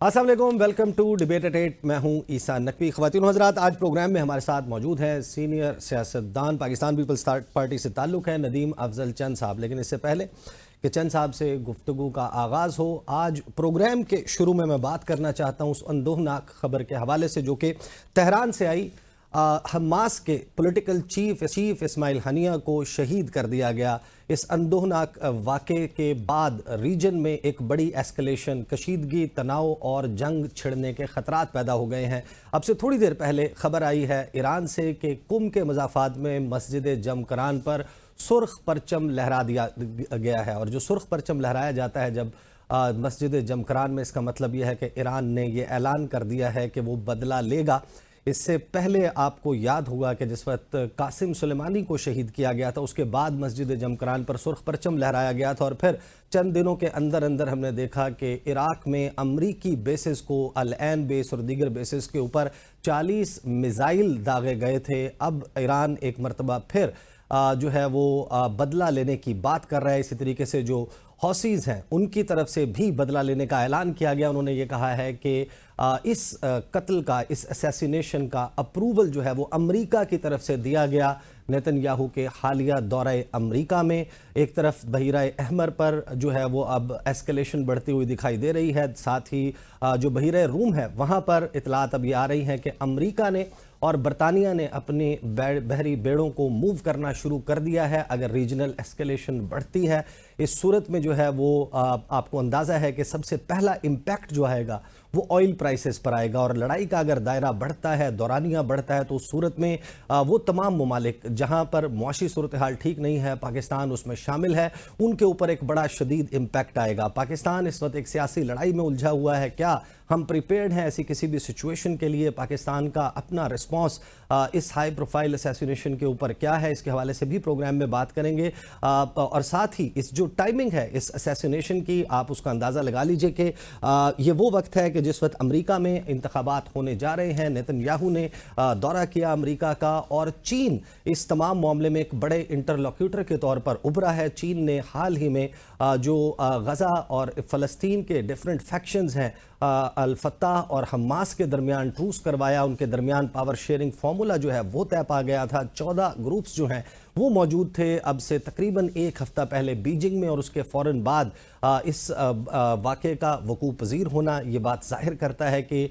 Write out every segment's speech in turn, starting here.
अस्सलाम वालेकुम, welcome to debate eight 8। मैं हूं ईसा नकवी। ख़वातीन व हज़रात, आज प्रोग्राम में हमारे साथ मौजूद हैं सीनियर सियासतदान, पाकिस्तान पीपल्स पार्टी से ताल्लुक़ है, नदीम अफजल चंद साहब। लेकिन इससे पहले कि चंद साहब से गुफ्तगू का आगाज़ हो, आज प्रोग्राम के शुरू में मैं बात करना चाहता हूँ उस अंदोहनाक खबर के हवाले से जो कि तेहरान से आई। हमास के पॉलिटिकल चीफ इस्माइल हनिया को शहीद कर दिया गया। इस अंदोहनाक वाक़े के बाद रीजन में एक बड़ी एस्केलेशन, कशीदगी, तनाव और जंग छिड़ने के ख़तरात पैदा हो गए हैं। अब से थोड़ी देर पहले खबर आई है ईरान से कि कुम के मज़ाफ़ात में मस्जिद जमकरान पर सुर्ख परचम लहरा दिया गया है। और जो सुर्ख परचम लहराया जाता है जब मस्जिद जमकरान में, इसका मतलब यह है कि ईरान ने यह ऐलान कर दिया है कि वो बदला लेगा। इससे पहले आपको याद होगा कि जिस वक्त कासिम सुलेमानी को शहीद किया गया था, उसके बाद मस्जिद जमकरान पर सुर्ख परचम लहराया गया था। और फिर चंद दिनों के अंदर अंदर हमने देखा कि इराक में अमरीकी बेसिस को, अल ऐन बेस और दीगर बेसिस के ऊपर 40 मिसाइल दागे गए थे। अब ईरान एक मरतबा फिर जो है वो बदला लेने की बात कर रहा है। इसी तरीके से जो हौसीज़ हैं उनकी तरफ से भी बदला लेने का ऐलान किया गया। उन्होंने ये कहा है कि इस कत्ल का, इस असैसिनेशन का अप्रूवल जो है वो अमेरिका की तरफ से दिया गया। नेतन्याहू के हालिया दौरे अमेरिका में एक तरफ बहीरा अहमर पर जो है वो अब एस्केलेशन बढ़ती हुई दिखाई दे रही है। साथ ही जो बहीरा रूम है वहाँ पर इतलात अब ये आ रही हैं कि अमेरिका ने और बरतानिया ने अपने बहरी बेड़ों को मूव करना शुरू कर दिया है। अगर रीजनल एस्केलेशन बढ़ती है, इस सूरत में जो है वो आपको अंदाज़ा है कि सबसे पहला इम्पैक्ट जो आएगा वो ऑयल प्राइसेस पर आएगा। और लड़ाई का अगर दायरा बढ़ता है, दौरानिया बढ़ता है, तो उस सूरत में वो तमाम ममालिक जहाँ पर मुआशी सूरत हाल ठीक नहीं है, पाकिस्तान उसमें शामिल है, उनके ऊपर एक बड़ा शदीद इम्पैक्ट आएगा। पाकिस्तान इस वक्त एक सियासी लड़ाई में उलझा हुआ है। क्या हम प्रिपेयर्ड हैं ऐसी किसी भी सिचुएशन के लिए? पाकिस्तान का अपना रिस्पॉन्स इस हाई प्रोफाइल असैसिनेशन के ऊपर क्या है, इसके हवाले से भी प्रोग्राम में बात करेंगे। और साथ ही इस जो टाइमिंग है इस असैसिनेशन की, आप उसका अंदाज़ा लगा लीजिए कि ये वो वक्त है कि जिस वक्त अमेरिका में इंतखाबात होने जा रहे हैं। नेतन्याहू ने दौरा किया अमेरिका का, और चीन इस तमाम मामले में एक बड़े इंटरलोक्यूटर के तौर पर उभरा है। चीन ने हाल ही में जो गज़ा और फ़लस्तीन के डिफरेंट फैक्शंस हैं, अल फत्ताह और हमास के दरमियान ट्रूस करवाया। उनके दरमियान पावर शेयरिंग फार्मूला जो है वो तय पा गया था। 14 ग्रुप्स जो हैं वो मौजूद थे। अब से तकरीबन एक हफ्ता पहले बीजिंग में और उसके फ़ौरन बाद इस वाक़े का वकूअ पज़ीर होना ये बात ज़ाहिर करता है कि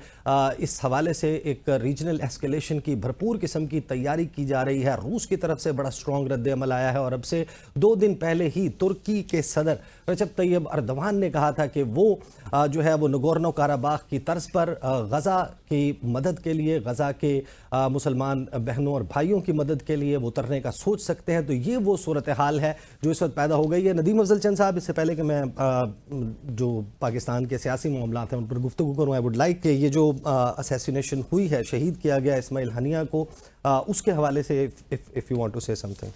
इस हवाले से एक रीजनल एस्केलेशन की भरपूर किस्म की तैयारी की जा रही है। रूस की तरफ से बड़ा स्ट्रॉन्ग रद्द-ए-अमल आया है। और अब से 2 दिन पहले ही तुर्की के सदर रजब तैयब अर्दवान ने कहा था कि वो जो है वो नगोर्नो काराबाख की तर्ज पर गज़ा की मदद के लिए, गज़ा के मुसलमान बहनों और भाइयों की मदद के लिए वो उतरने का सोच सकते हैं। तो ये वो सूरत हाल है जो इस वक्त पैदा हो गई है। नदीम अफजल चंद साहब, इससे पहले कि मैं जो पाकिस्तान के सियासी मामलात हैं उन पर गुफ्तगू करूँ, आई वुड लाइक कि ये जो असैसिनेशन हुई है, शहीद किया गया इस्माइल हनिया को, उसके हवाले से if you want to say something.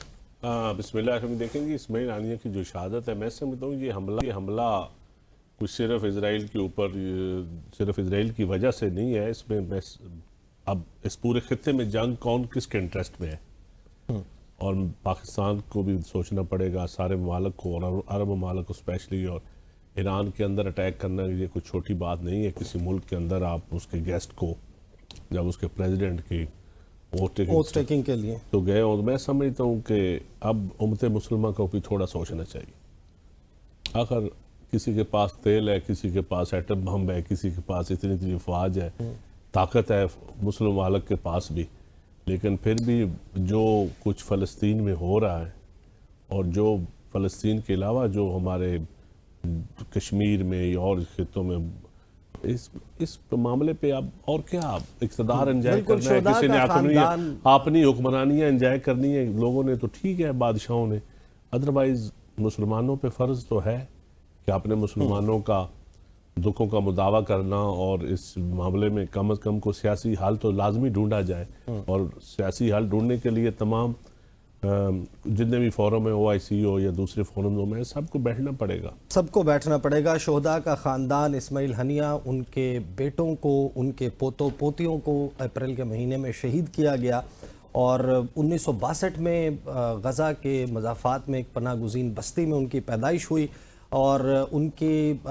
बिस्मिल्लाह। हम देखेंगे इस्माइल हनिया की जो शहादत है, मैं समझता हूँ ये हमला कुछ सिर्फ इजराइल के ऊपर, सिर्फ इजराइल की वजह से नहीं है। इसमें अब इस पूरे खत्ते में जंग कौन किसके इंटरेस्ट में है, और पाकिस्तान को भी सोचना पड़ेगा, सारे ममालिक को, और अरब ममालिक को स्पेशली। और ईरान के अंदर अटैक करना ये कोई छोटी बात नहीं है। किसी मुल्क के अंदर आप उसके गेस्ट को, जब उसके प्रेसिडेंट की वोट टेकिंग के लिए तो गए, और मैं समझता हूँ कि अब उम्मत मुसलमान को भी थोड़ा सोचना चाहिए। आखिर किसी के पास तेल है, किसी के पास एटम बम है, किसी के पास इतनी फौज है, ताकत है मुस्लिम मालिक के पास भी, लेकिन फिर भी जो कुछ फ़लस्तीन में हो रहा है, और जो फ़लस्तीन के अलावा जो हमारे कश्मीर में और खित्तों में, इस मामले पे आप और क्या, आप इक़्तिदार एंजॉय करना है, किसी ने अपनी हुक्मरानियाँ एंजॉय करनी है लोगों ने, तो ठीक है, बादशाहों ने। अदरवाइज़ मुसलमानों पे फ़र्ज़ तो है कि अपने मुसलमानों का दुखों का मुदावा करना, और इस मामले में कम अज़ कम को सियासी हल तो लाजमी ढूंढा जाए। और सियासी हल ढूंढने के लिए तमाम जितने भी फोरम है, OIC हो या दूसरे फोरम में, सबको बैठना पड़ेगा। शोहदा का ख़ानदान, इस्माइल हनिया, उनके बेटों को, उनके पोतों पोतियों को अप्रैल के महीने में शहीद किया गया। और 1962 में गज़ा के मज़ाफ़ात में एक पनाह गुज़ीन बस्ती में उनकी पैदाइश हुई। और उनकी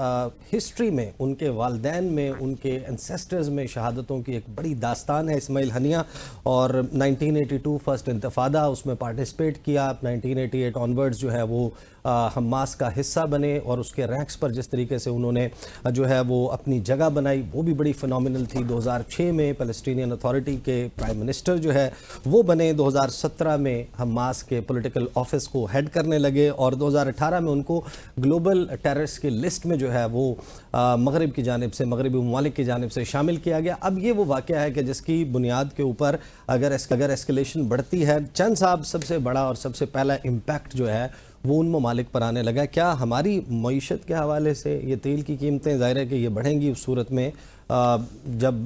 हिस्ट्री में, उनके वालदैन में, उनके एंसेस्टर्स में शहादतों की एक बड़ी दास्तान है। इस्माइल हनिया और 1982 फर्स्ट इंतफादा, उसमें पार्टिसिपेट किया। 1988 ऑनवर्ड्स जो है वो हमास का हिस्सा बने और उसके रैंक्स पर जिस तरीके से उन्होंने जो है वो अपनी जगह बनाई वो भी बड़ी फिनोमिनल थी। 2006 में पैलेस्टीनियन अथॉरिटी के प्राइम मिनिस्टर जो है वो बने। 2017 में हमास के पॉलिटिकल ऑफिस को हेड करने लगे और 2018 में उनको ग्लोबल टेररिस्ट की लिस्ट में जो है वो मगरिब की जानिब से, मगरबी ममालिक की जानिब से शामिल किया गया। अब ये वो वाक़या है कि जिसकी बुनियाद के ऊपर अगर एस्केलेशन बढ़ती है, चंद साहब सबसे बड़ा और सबसे पहला इम्पैक्ट जो है वो उन ममालिक पर आने लगा। क्या हमारी मईशत के हवाले से ये तेल की कीमतें ज़ाहिर है कि ये बढ़ेंगी उस सूरत में जब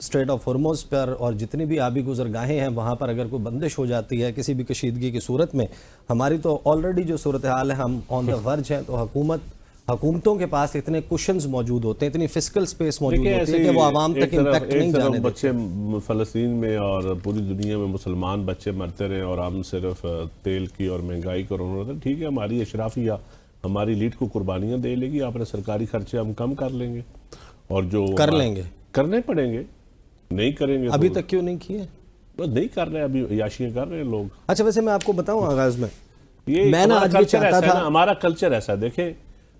स्ट्रेट ऑफ हॉर्मुज़ पर और जितनी भी आबी गुजरगाहें हैं वहाँ पर अगर कोई बंदिश हो जाती है किसी भी कशीदगी की सूरत में, हमारी तो ऑलरेडी जो सूरत हाल है हम ऑन द वर्ज हैं, तो हुकूमतों के पास इतने कुशन्स मौजूद होते हैं, इतनी फिजिकल स्पेस मौजूद होती है कि वो आवाम तक इम्पैक्ट नहीं जाने देते। बच्चे फ़लस्तीन में और पूरी दुनिया में मुसलमान बच्चे मरते रहे और हम सिर्फ तेल की और महंगाई को रोना, ठीक है हमारी अशराफिया हमारी लीड को कुर्बानियाँ दे लेगी, अपने सरकारी खर्चे हम कम कर लेंगे और जो कर लेंगे, करने पड़ेंगे, नहीं करेंगे अभी तक क्यों नहीं किए? बस नहीं कर रहे, अभी याशियाँ कर रहे हैं लोग। अच्छा, वैसे मैं आपको बताऊँ आगाज में, ये मैं ना आज भी चाहता था, हमारा कल्चर ऐसा, देखें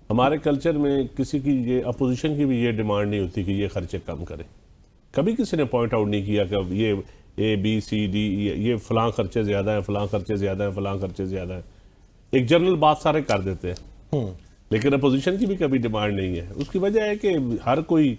हमारे कल्चर में किसी की ये अपोजिशन की भी ये डिमांड नहीं होती कि ये खर्चे कम करें। कभी किसी ने पॉइंट आउट नहीं किया कि ये ABCD ये फलां खर्चे ज़्यादा हैं, फलां खर्चे ज़्यादा हैं, फलां खर्चे ज़्यादा हैं। एक जनरल बात सारे कर देते हैं, लेकिन अपोजिशन की भी कभी डिमांड नहीं है। उसकी वजह है कि हर कोई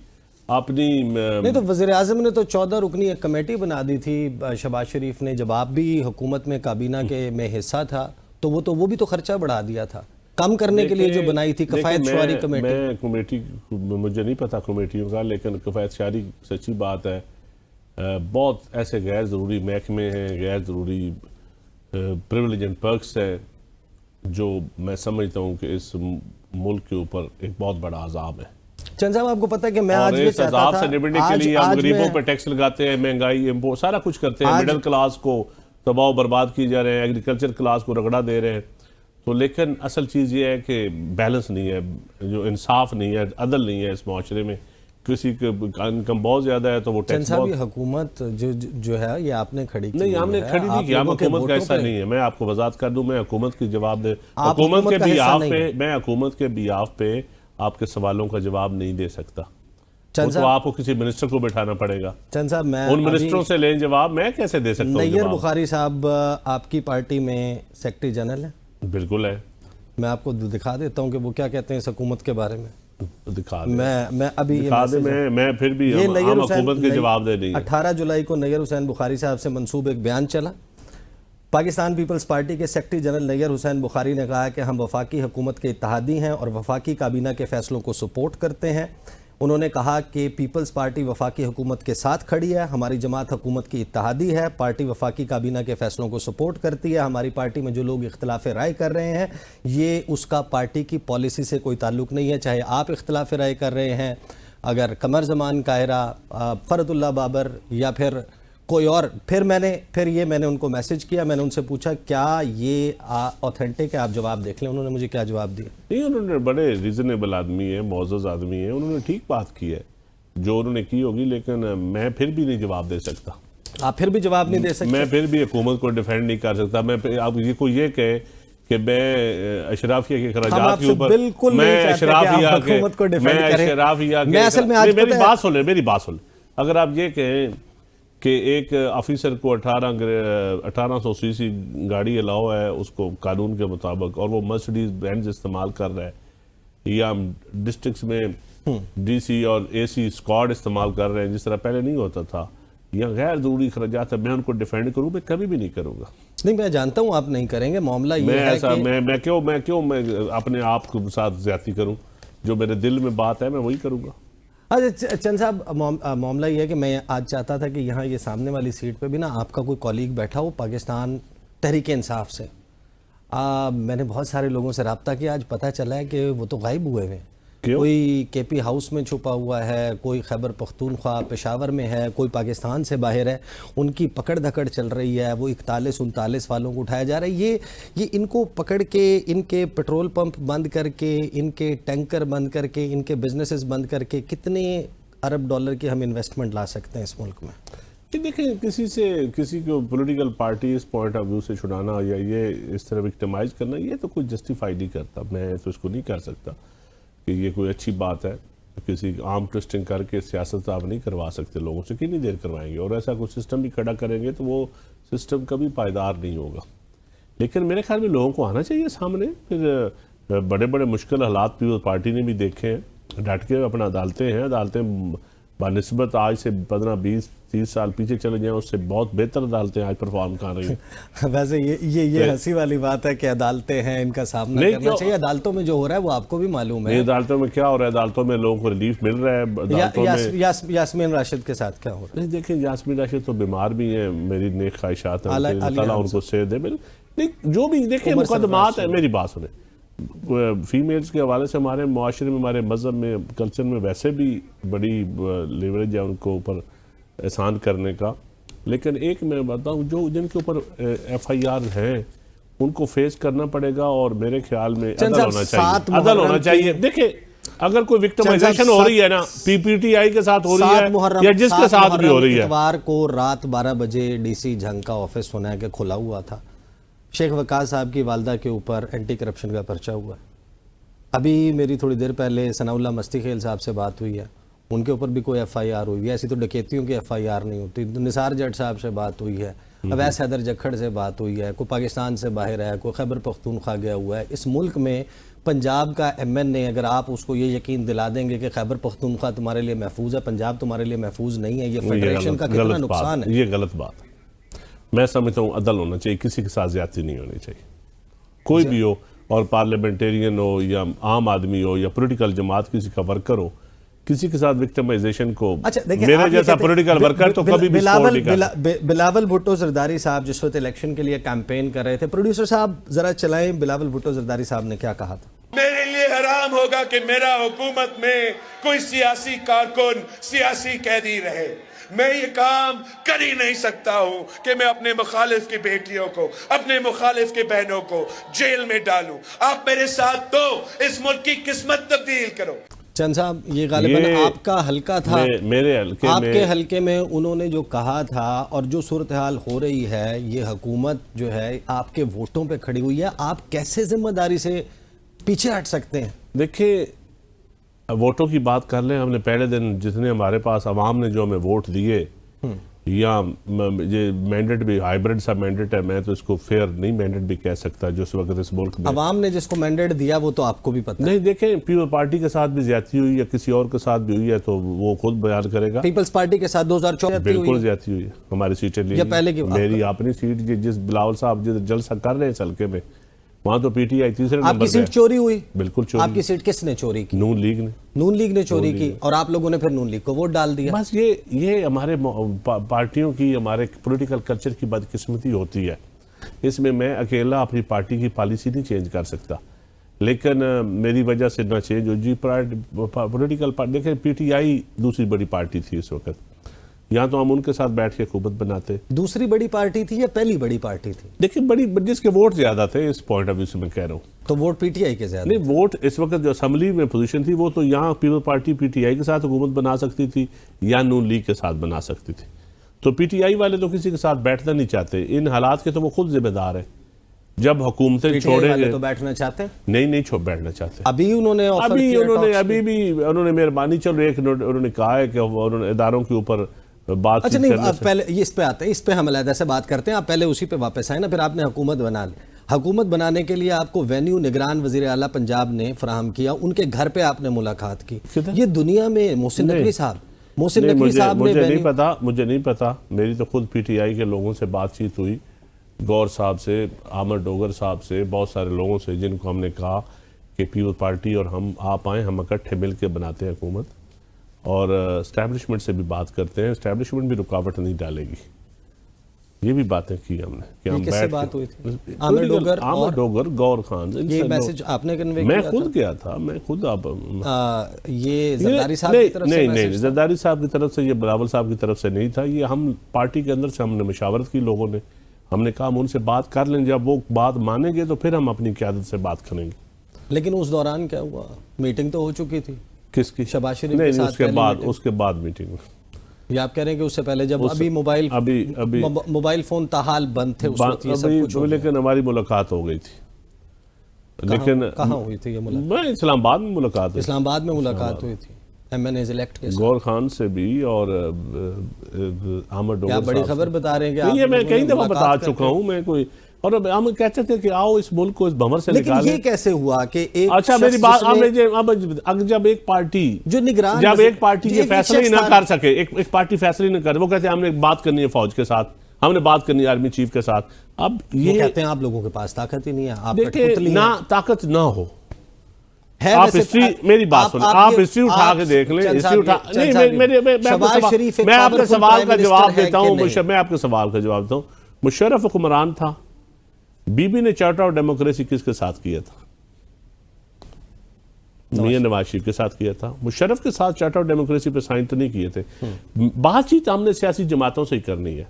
अपनी नहीं, तो वज़ीर आज़म ने तो 14 रुकनी एक कमेटी बना दी थी शहबाज शरीफ ने, जब आप भी हुकूमत में काबीना के में हिस्सा था, तो वो भी तो खर्चा बढ़ा दिया था कम करने के लिए जो बनाई थी कफ़ायत शुआरी कमेटी। मैं कमेटी मुझे नहीं पता कमेटियों का, लेकिन कफ़ायत शुआरी सच्ची बात है, बहुत ऐसे गैर ज़रूरी महकमे हैं, गैर ज़रूरी प्रिविलेज एंड पर्क्स हैं जो मैं समझता हूँ कि इस मुल्क के ऊपर एक बहुत बड़ा अजाब है। चंद साहब, आपको पता है कि मैं आज ये चाहता था, से निपटने के लिए हम गरीबों पर टैक्स लगाते हैं, महंगाई इम्पोर्ट सारा कुछ करते हैं, मिडिल क्लास को तबाह बर्बाद की जा रहे हैं, एग्रीकल्चर क्लास को रगड़ा दे रहे हैं, तो लेकिन असल चीज़ ये है कि बैलेंस नहीं है, जो इंसाफ नहीं है, अदल नहीं है इस माशरे में। किसी का इनकम बहुत ज़्यादा है तो वो टैक्स बहुत। हुकूमत जो है ये आपने खड़ी की नहीं, हमने खड़ी नहीं की, हम हुकूमत का ऐसा नहीं है। मैं आपको वजाहत कर दूं, मैं हुकूमत की जवाब दे हुकूमत के बिहाफ पे, मैं हुकूमत के बिहाफ पे आपके सवालों का जवाब नहीं दे सकता। तो आपको किसी मिनिस्टर को बैठाना पड़ेगा। चंद साहब, मैं उन मिनिस्टरों से लें जवाब, मैं कैसे दे सकता हूँ? नैयर बुखारी साहब आपकी पार्टी में सेक्रेटरी जनरल है? बिल्कुल है। मैं आपको दिखा देता हूँ कि वो क्या कहते हैं इस हुकूमत के बारे में। दिखा दे। मैं अभी दिखा दे, मैं फिर भी हम हुकूमत के जवाब दे देंगे। 18 जुलाई को नैयर हुसैन बुखारी साहब से मंसूब एक बयान चला। पाकिस्तान पीपल्स पार्टी के सेक्रेटरी जनरल नैयर हुसैन बुखारी ने कहा कि हम वफाकी हुकूमत के इत्तेहादी हैं और वफाकी काबीना के फैसलों को सपोर्ट करते हैं। उन्होंने कहा कि पीपल्स पार्टी वफाकी हुकूमत के साथ खड़ी है, हमारी जमात हुकूमत की इत्तेहादी है, पार्टी वफाकी काबीना के फैसलों को सपोर्ट करती है। हमारी पार्टी में जो लोग इख्तलाफ राय कर रहे हैं ये उसका पार्टी की पॉलिसी से कोई ताल्लुक़ नहीं है, चाहे आप इख्तलाफ राय कर रहे हैं, अगर कमर ज़मान कायरा, फ़रदुल्ला बाबर या फिर कोई और। फिर मैंने उनको मैसेज किया, मैंने उनसे पूछा क्या ये ऑथेंटिक है, आप जवाब देख लें। उन्होंने मुझे क्या जवाब दिया? नहीं, उन्होंने बड़े रीजनेबल आदमी है, मौजूद आदमी है, उन्होंने ठीक बात की है जो उन्होंने की होगी, लेकिन मैं फिर भी नहीं जवाब दे सकता। आप फिर भी जवाब नहीं दे सकते? मैं फिर भी हुकूमत को डिफेंड नहीं कर सकता। मैं आप ये कोई ये कहे कि मैं अशराफिया के खराजात के ऊपर, मैं अशराफिया मेरी बात सुन, अगर आप ये कहें कि एक ऑफिसर को 1800 सीसी गाड़ी अलाउ है उसको कानून के मुताबिक और वो मर्सिडीज बेंज इस्तेमाल कर रहा है, या डिस्ट्रिक्ट्स में DC और AC स्क्वाड इस्तेमाल कर रहे हैं जिस तरह पहले नहीं होता था, या गैर ज़रूरी खर्चात है, मैं उनको डिफेंड करूँ? मैं कभी भी नहीं करूँगा। नहीं, मैं जानता हूँ आप नहीं करेंगे। मामला ये है कि मैं क्यों अपने आप के साथ ज्यादती करूँ? जो मेरे दिल में बात है मैं वही करूँगा। अच्छा चंद साहब, मामला ये है कि मैं आज चाहता था कि यहाँ ये सामने वाली सीट पे भी ना आपका कोई कॉलीग बैठा हो पाकिस्तान तहरीक इंसाफ से। मैंने बहुत सारे लोगों से रब्ता किया, आज पता चला है कि वो तो गायब हुए हैं। क्यों? कोई केपी हाउस में छुपा हुआ है, कोई खैबर पख्तूनख्वा पेशावर में है, कोई पाकिस्तान से बाहर है, उनकी पकड़ धकड़ चल रही है। वो 41-39 वालों को उठाया जा रहा है। ये इनको पकड़ के, इनके पेट्रोल पंप बंद करके, इनके टैंकर बंद करके, इनके बिजनेसेस बंद करके कितने अरब डॉलर की हम इन्वेस्टमेंट ला सकते हैं इस मुल्क में? कि देखें, किसी को पॉलिटिकल पार्टी इस पॉइंट ऑफ व्यू से छुड़ाना या ये इस तरह विक्टिमाइज करना, ये तो कोई जस्टिफाई नहीं करता। मैं तो इसको नहीं कर सकता कि ये कोई अच्छी बात है। किसी आर्म ट्विस्टिंग करके सियासत आप नहीं करवा सकते लोगों से, कितनी देर करवाएंगे। और ऐसा कोई सिस्टम भी खड़ा करेंगे तो वो सिस्टम कभी पायदार नहीं होगा। लेकिन मेरे ख्याल में लोगों को आना चाहिए सामने। फिर बड़े बड़े मुश्किल हालात भी पार्टी ने भी देखे हैं, डट के अपना अदालतें बानिस्बत आज से 15-20-30 साल पीछे चले जाएं, उससे बहुत बेहतर अदालतें आज परफॉर्म कर रही हैं। वैसे ये हंसी वाली बात है कि अदालतें हैं, इनका सामना करना चाहिए। अदालतों में जो हो रहा है वो आपको भी मालूम है। अदालतों में क्या हो रहा है? अदालतों में लोगों को रिलीफ मिल रहा है। यास्मीन राशिद के साथ क्या हो रहा है? नहीं, देखिए, यास्मीन राशिद तो बीमार भी है। मेरी नेक ख्वाहिशात हैं उनको सेहत दे। नहीं, जो भी देखिए मुकदमात है, मेरी बात सुने, फीमेल्स के हवाले से हमारे मुआशरे में, हमारे मज़हब में, कल्चर में वैसे भी बड़ी लेवरेज है उनको ऊपर एहसान करने का। लेकिन एक मैं बताऊँ, जो जिनके ऊपर FIR हैं उनको फेस करना पड़ेगा। और मेरे ख्याल में अदल होना चाहिए। देखिए, अगर कोई विक्टिमाइजेशन हो रही है ना, PPTI के साथ हो रही है या जिसके साथ भी हो रही है। इतवार को रात 12 बजे DC झंग का ऑफिस सुना के खुला हुआ था। शेख वकास साहब की वालदा के ऊपर एंटी करप्शन का पर्चा हुआ। अभी मेरी थोड़ी देर पहले सनाउल्लाह मस्ती खेल साहब से बात हुई है, उनके ऊपर भी कोई FIR हुई है। ऐसी तो डकैतियों की FIR नहीं होती। निसार जट साहब से बात हुई है, अवैस हैदर जखड़ से बात हुई है, कोई पाकिस्तान से बाहर है, कोई खैबर पख्तूनख्वा गया हुआ है। इस मुल्क में पंजाब का MNA, अगर आप उसको ये यकीन दिला देंगे कि खैबर पख्तूनख्वा तुम्हारे लिए महफूज है, पंजाब तुम्हारे लिए महफूज नहीं है, ये फेडरेशन का कितना नुकसान है। ये गलत बात है। मैं समझता हूँ अदल होना चाहिए, किसी के साथ ज्यादती नहीं होनी चाहिए, कोई भी हो। और पार्लियामेंटेरियन हो या आम आदमी हो या पॉलिटिकल जमात किसी का वर्कर हो, किसी के साथ विक्टिमाइजेशन को, मेरे जैसा पॉलिटिकल वर्कर तो कभी भी सपोर्ट नहीं करता। बिलावल भुट्टो जरदारी साहब जिस वक्त इलेक्शन के लिए कैंपेन कर रहे थे, प्रोड्यूसर साहब जरा चलाएं बिलावल भुट्टो जरदारी साहब ने क्या कहा था। मेरे लिए हराम होगा कि मेरा हुकूमत में कोई सियासी कारकुन, सियासी कैदी रहे। मैं ये काम कर ही नहीं सकता हूं कि मैं अपने मुखालिफ की बेटियों को, अपने मुखालिफ की बहनों को जेल में डालूं। आप मेरे साथ तो इस मुल्क की किस्मत तब्दील करो। चंद साहब, ये गालिबन आपका हल्का था। मेरे हल्के आपके हल्के में उन्होंने जो कहा था और जो सूरत हाल हो रही है, ये हुकूमत जो है आपके वोटों पे खड़ी हुई है, आप कैसे जिम्मेदारी से पीछे हट सकते हैं? देखिए, वोटों की बात कर लें, हमने पहले दिन जितने हमारे पास अवाम ने जो हमें वोट दिए, या ये मैंडेट भी हाइब्रिड सा मैंडेट है, मैं तो इसको फेयर नहीं मैंडेट भी कह सकता जो इस वक्त इस मुल्क में। अवाम ने जिसको मैंडेट दिया वो तो आपको भी पता नहीं। देखें, पीपल्स पार्टी के साथ भी ज्यादती हुई या किसी और के साथ भी हुई है तो वो खुद बयान करेगा। पीपल्स पार्टी के साथ 2014 बिल्कुल ज्यादती हुई है। हमारी सीटें ली, पहले की मेरी अपनी सीट जिस बिलावल साहब जिस जलसा कर रहे हैं हल्के में, वहां तो PTI तीसरे नंबर। आपकी सीट चोरी हुई? बिल्कुल चोरी। आपकी सीट किसने चोरी की? नून लीग ने चोरी की, और आप लोगों ने फिर नून लीग को वोट डाल दिया। बस ये हमारे पार्टियों की, हमारे पॉलिटिकल कल्चर की बदकिस्मती होती है। इसमें मैं अकेला अपनी पार्टी की पॉलिसी नहीं चेंज कर सकता, लेकिन मेरी वजह से ना चेंज हो जी पॉलिटिकल पार्टी। देखें, PTI दूसरी बड़ी पार्टी थी इस वक्त, यहाँ तो हम उनके साथ बैठ के हुकूमत बनाते। दूसरी बड़ी पार्टी थी या पहली बड़ी पार्टी थी? देखिए, बड़ी जिसके वोट ज्यादा थे, इस पॉइंट ऑफ व्यू से मैं कह रहा हूँ। तो वोट PTI के ज्यादा? नहीं, वोट इस वक्त जो असेंबली में पोजीशन थी वो तो यहाँ पीपल्स पार्टी PTI के साथ हुकूमत बना सकती थी या नून लीग के साथ बना सकती थी। तो PTI वाले तो किसी के साथ बैठना नहीं चाहते। इन हालात के तो वो खुद जिम्मेदार है। जब हुकूमतें छोड़ेंगे तो बैठना चाहते हैं? नहीं बैठना चाहते। अभी उन्होंने मेहरबानी, चलो एक उन्होंने कहा है कि उन्होंने इदारों के ऊपर बात। अच्छा, नहीं, अब पहले इस पे आते हैं, इस पे हम अलग से बात करते हैं। आप पहले उसी पे वापस आए ना, फिर आपने हुकूमत बना ली। हुकूमत बनाने के लिए आपको वेन्यू निगरान वजीर आला पंजाब ने फराहम किया, उनके घर पे आपने मुलाकात की। ये दुनिया में मोहसिन नकवी साहब ने मुझे नहीं पता। मेरी तो खुद PTI के लोगों से बातचीत हुई, गौर साहब से, आमर डोगर साहब से, बहुत सारे लोगों से, जिनको हमने कहा कि पीपल्स पार्टी और हम आप आए, हम इकट्ठे मिल के बनाते हैं हुकूमत, और एस्टैब्लिशमेंट से भी बात करते हैं। एस्टैब्लिशमेंट भी रुकावट नहीं डालेगी। ये भी बातें की हमने कि हम किससे बैठ बात के- हुई थी? आमिर डोगर आमिर और डोगर, गौर खान, इन ये सब मैसेज लोग- आपने कन्वे मैं किया खुद गया था, मैं खुद ये जरदारी साहब की तरफ से नहीं मैसेज था? जरदारी साहब की तरफ से, ये बिलावल साहब की तरफ से नहीं था। ये हम पार्टी के अंदर से हमने मशावरत की, लोगों ने, हमने कहा हम उनसे बात कर लेंगे, जब वो बात मानेंगे तो फिर हम अपनी क़यादत से बात करेंगे। लेकिन उस दौरान क्या हुआ? मीटिंग तो हो चुकी थी किसकी? शहबाज शरीफ के नहीं, साथ उसके पहली बाद मीटिंग। उसके बाद मीटिंग में या आप कह रहे हैं कि उससे पहले जब अभी अभी मोबाइल फोन ताहाल बंद थे उस वक्त ये सब कुछ हो गया। लेकिन हमारी मुलाकात हो गई थी। लेकिन कहाँ हुई थी ये मुलाकात? मैं इस्लामाबाद में मुलाकात हुई। इस्लामाबाद में मुलाकात हुई थी MN इलेक्ट के साथ। गौर खान से भी और आमिर डोगर क्या बड़ी साहब से। खबर बता रहे हैं कि नहीं, आप ये मैं लोगों कई ने दफा मुलाकात बता करके- चुका हूँ मैं कोई, और अब हम कहते थे कि आओ इस मुल्क को इस भंवर से लेकिन निकालें। ये कैसे हुआ कि एक अच्छा, मेरी शख्स बात जिसने- अब जब एक पार्टी जो निगरान जब एक पार्टी ये एक फैसला ही शख्स ना था- कर सके, एक पार्टी फैसला ही ना करे, वो कहते हैं हमने बात करनी है फौज के साथ, हमने बात करनी है आर्मी चीफ के साथ। अब वो ये कहते हैं आप लोगों के पास ताकत ही नहीं है, आप देखिए कठपुतली ना, हैं। ताकत ना हो, है आप वैसे- हिस्ट्री, मेरी बात सुनो, आप ये- हिस्ट्री उठा के देख लें, चंद हिस्ट्री साहब, उठा चंद नहीं, साहब, मैं शहबाज शरीफ एक मैं आपके powerful सवाल prime का जवाब minister है देता कि हूँ, नहीं? मैं आपके सवाल का जवाब देता हूँ। मुशर्रफ हुक्मरान था, बीबी ने चार्टर ऑफ डेमोक्रेसी किसके साथ किया था? मियां नवाज शरीफ के साथ किया था। मुशर्रफ के साथ चार्टर ऑफ डेमोक्रेसी पे साइन तो नहीं किए थे। बातचीत हमने सियासी जमातों से ही करनी है,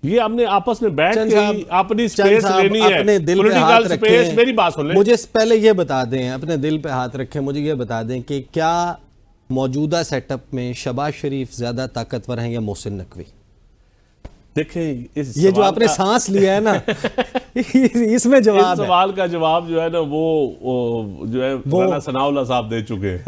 ये हमने आपस में बैठ चंद के साहब, ही अपनी चंद स्पेस साहब, लेनी है, अपने दिल पे हाथ पॉलिटिकल स्पेस। रखें। मेरी बात सुन ले, मुझे पहले ये बता दें, अपने दिल पे हाथ रखें, मुझे ये बता दें कि क्या मौजूदा सेटअप में शहबाज शरीफ ज्यादा ताकतवर हैं या मोहसिन नकवी? देखें इस ये जो सवाल आपने का- सांस लिया है ना इसमें इस जवाब है। सवाल का जवाब जो है ना वो जो है राना सनाउल्लाह साहब दे चुके हैं।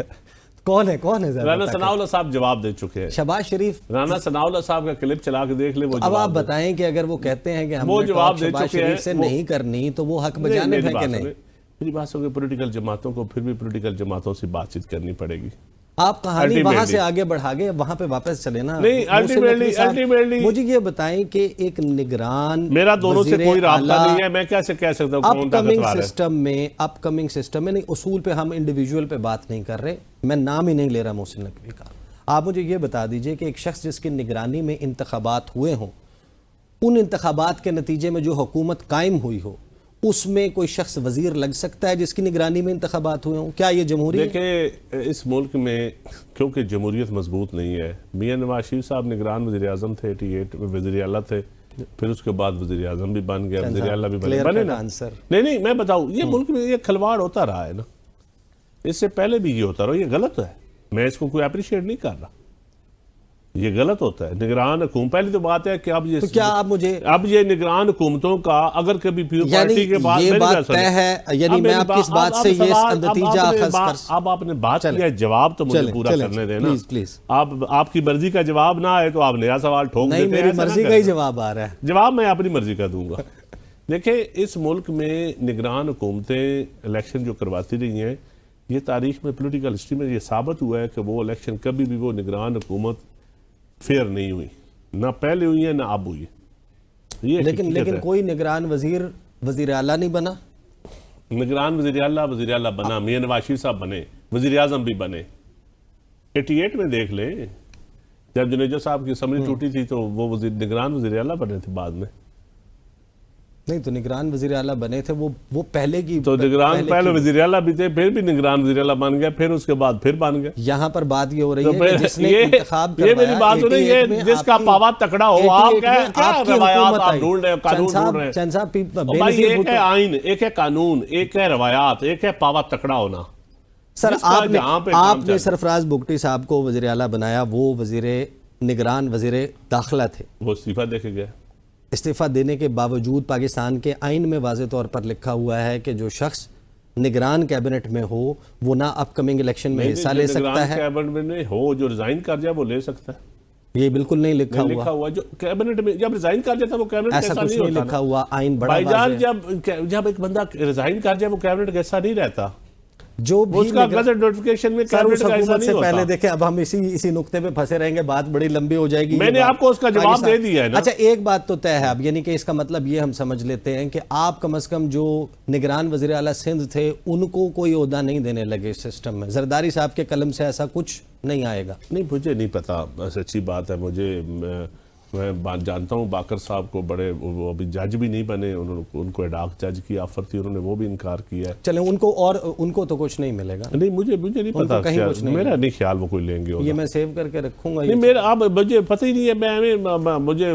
कौन है ज्यादा राना ताकतवर? सनाउल्लाह साहब जवाब दे चुके हैं। शहबाज शरीफ। राना सनाउल्लाह साहब का क्लिप चला के देख ले, वो अब आप जवाब दे- बताएं कि अगर वो कहते हैं कि वो हमने जवाब टॉक दे शहबाज चुके हैं, शरीफ से वो- नहीं करनी तो वो हक नहीं, बजानिब मेरी है बात कि सुनिए, नहीं? मेरी बात सुनिए, पॉलिटिकल जमातों को फिर भी पॉलिटिकल जमातों से बातचीत करनी पड़ेगी। आप कहानी वहां Ultimately- से आगे बढ़ा गए, वहां पे वापस चले ना। नहीं, मोहसिन नकवी साहब, ultimately- मुझे ये बताएं कि एक निगरान, मेरा दोनों से वज़ीर कोई राब्ता आला, नहीं है, मैं कैसे कह सकता हूँ कौन ताकतवर है? अपकमिंग सिस्टम में नहीं, उसूल पे हम इंडिविजुअल पे बात नहीं कर रहे, मैं नाम ही नहीं ले रहा मोहसिन नकवी का। आप मुझे ये बता दीजिए कि एक शख्स जिसकी निगरानी में इंतखाबात हुए हों, उन इंतखाबात के नतीजे में जो हुकूमत कायम हुई हो, उसमें कोई शख्स वजीर लग सकता है जिसकी निगरानी में इंतखाबात हुए हों? क्या ये जमहूरी है? देखिए, इस मुल्क में क्योंकि जमहूरियत मजबूत नहीं है, मियां नवाज शरीफ साहब निगरान वज़ीर आज़म थे, 88 में वज़ीर आला थे, फिर उसके बाद वज़ीर आज़म भी बन गया, वज़ीर आला भी clear बने cut ना। answer। नहीं, मैं बताऊं, ये मुल्क में ये खिलवाड़ होता रहा है ना, इससे पहले भी ये होता रहा, ये गलत है, मैं इसको कोई अप्रिशिएट नहीं कर रहा, ये गलत होता है। निगरान हुकूमत, पहली तो बात है कि अब ये तो क्या आप मुझे अब ये निगरान हुकूमतों का अगर कभी पार्टी के बाद ये मेरी बात सुनिए। तय है, यानी अब मैं मेरी आपकी इस बात अब से ये सवाल- नतीजा अब आपने अखज़ बात- कर- अब आपने बात चलें। किया, जवाब तो मुझे चलें, पूरा चलें, करने देना। प्लीज। आप आपकी मर्जी का जवाब ना आए तो आप नया सवाल ठोक नहीं, देते हैं, मेरी ऐसा ना मर्जी का करें। ही जवाब आ रहा है। जवाब मैं अपनी मर्जी का दूंगा। देखिए, इस मुल्क में निगरान हुकूमतें इलेक्शन जो करवाती रही हैं, ये तारीख में पॉलिटिकल हिस्ट्री में ये साबित हुआ है कि वो इलेक्शन कभी भी वो निगरान हुकूमत फेयर नहीं हुई, ना पहले हुई है ना अब हुई है। ये लेकिन हकीकत है। कोई निगरान वजीर आला नहीं बना। निगरान वज़ीर आला बना, मियां नवाज शरीफ साहब बने, वज़ीर आज़म भी बने। 88 में देख ले, जब जुनेजो साहब की असम्बली टूटी थी तो वो निगरान वज़ीर आला बने थे बाद में। नहीं, तो निगरान वजीर आला बने थे वो पहले की, तो निगरान पहले की- वज़ीर आला भी थे, फिर भी निगरान वज़ीर आला बन गया, फिर उसके बाद फिर बन गया। यहाँ पर बात ये हो रही तो है कि जिसने इंतखाब ये मेरी बात सुनिए, ये 88 में जिसका आपकी- पावा तकड़ा हो, आप 88 क्या में क्या आपकी रवायात हुकूमत आप आई। ढूंढ रहे हो, कानून ढूंढ रहे हैं। चंद साहब, और भाई, एक है आइन, एक है कानून, एक है रवायात, एक है पावा तकड़ा होना। सर, जिसका जहाँ पे काम आपने चल- सरफराज बुगटी साहब को वजीर आला बनाया, वो निगरान वजीर दाखिला थे। वो इस्तीफा देके गया। इस्तीफा देने के बावजूद पाकिस्तान के आइन में वाज़े तौर पर लिखा हुआ है कि जो शख्स निगरान कैबिनेट में हो वो ना अपकमिंग इलेक्शन में हिस्सा ले सकता है। कैबिनेट में हो, जो रिजाइन कर जाए वो ले सकता है। ये बिल्कुल नहीं लिखा नहीं लिखा हुआ, हुआ, जो कैबिनेट में जब रिजाइन कर जाता है वो कैबिनेट ऐसा कैसा कुछ नहीं नहीं होता लिखा ना। हुआ। आइन बड़ा भाईजान, वाज़ेह है। जब एक बंदा रिजाइन कर जाए वो कैबिनेट कैसा नहीं रहता, जो भी उसका निगरान- गजट नोटिफिकेशन में सर, कैबिनेट उस का ऐसा हुकूमत नहीं से होता। पहले देखें, अब हम इसी नुक्ते पे फंसे रहेंगे, बात बड़ी लंबी हो जाएगी। ये मैंने बात आपको उसका जवाब पाकिस्तान- दे दिया है ना। अच्छा, एक बात तो तय है अब, यानी कि इसका मतलब ये हम समझ लेते हैं कि आप कम से कम जो निगरान वज़ीर आला सिंध थे उनको कोई ओहदा नहीं देने लगे इस सिस्टम में। जरदारी साहब के कलम से ऐसा कुछ नहीं आएगा। नहीं, मुझे नहीं पता, बस अच्छी बात है। मुझे मैं जानता हूँ बाकर साहब को, बड़े वो अभी जज भी नहीं बने, उनको एडॉक जज की ऑफर थी, उन्होंने वो भी इनकार किया है। चले उनको तो कुछ नहीं मिलेगा। नहीं मुझे नहीं पता, मेरा नहीं ख्याल वो कोई लेंगे। ये मैं सेव करके रखूंगा। नहीं मेरा, अब मुझे पता ही नहीं है, मुझे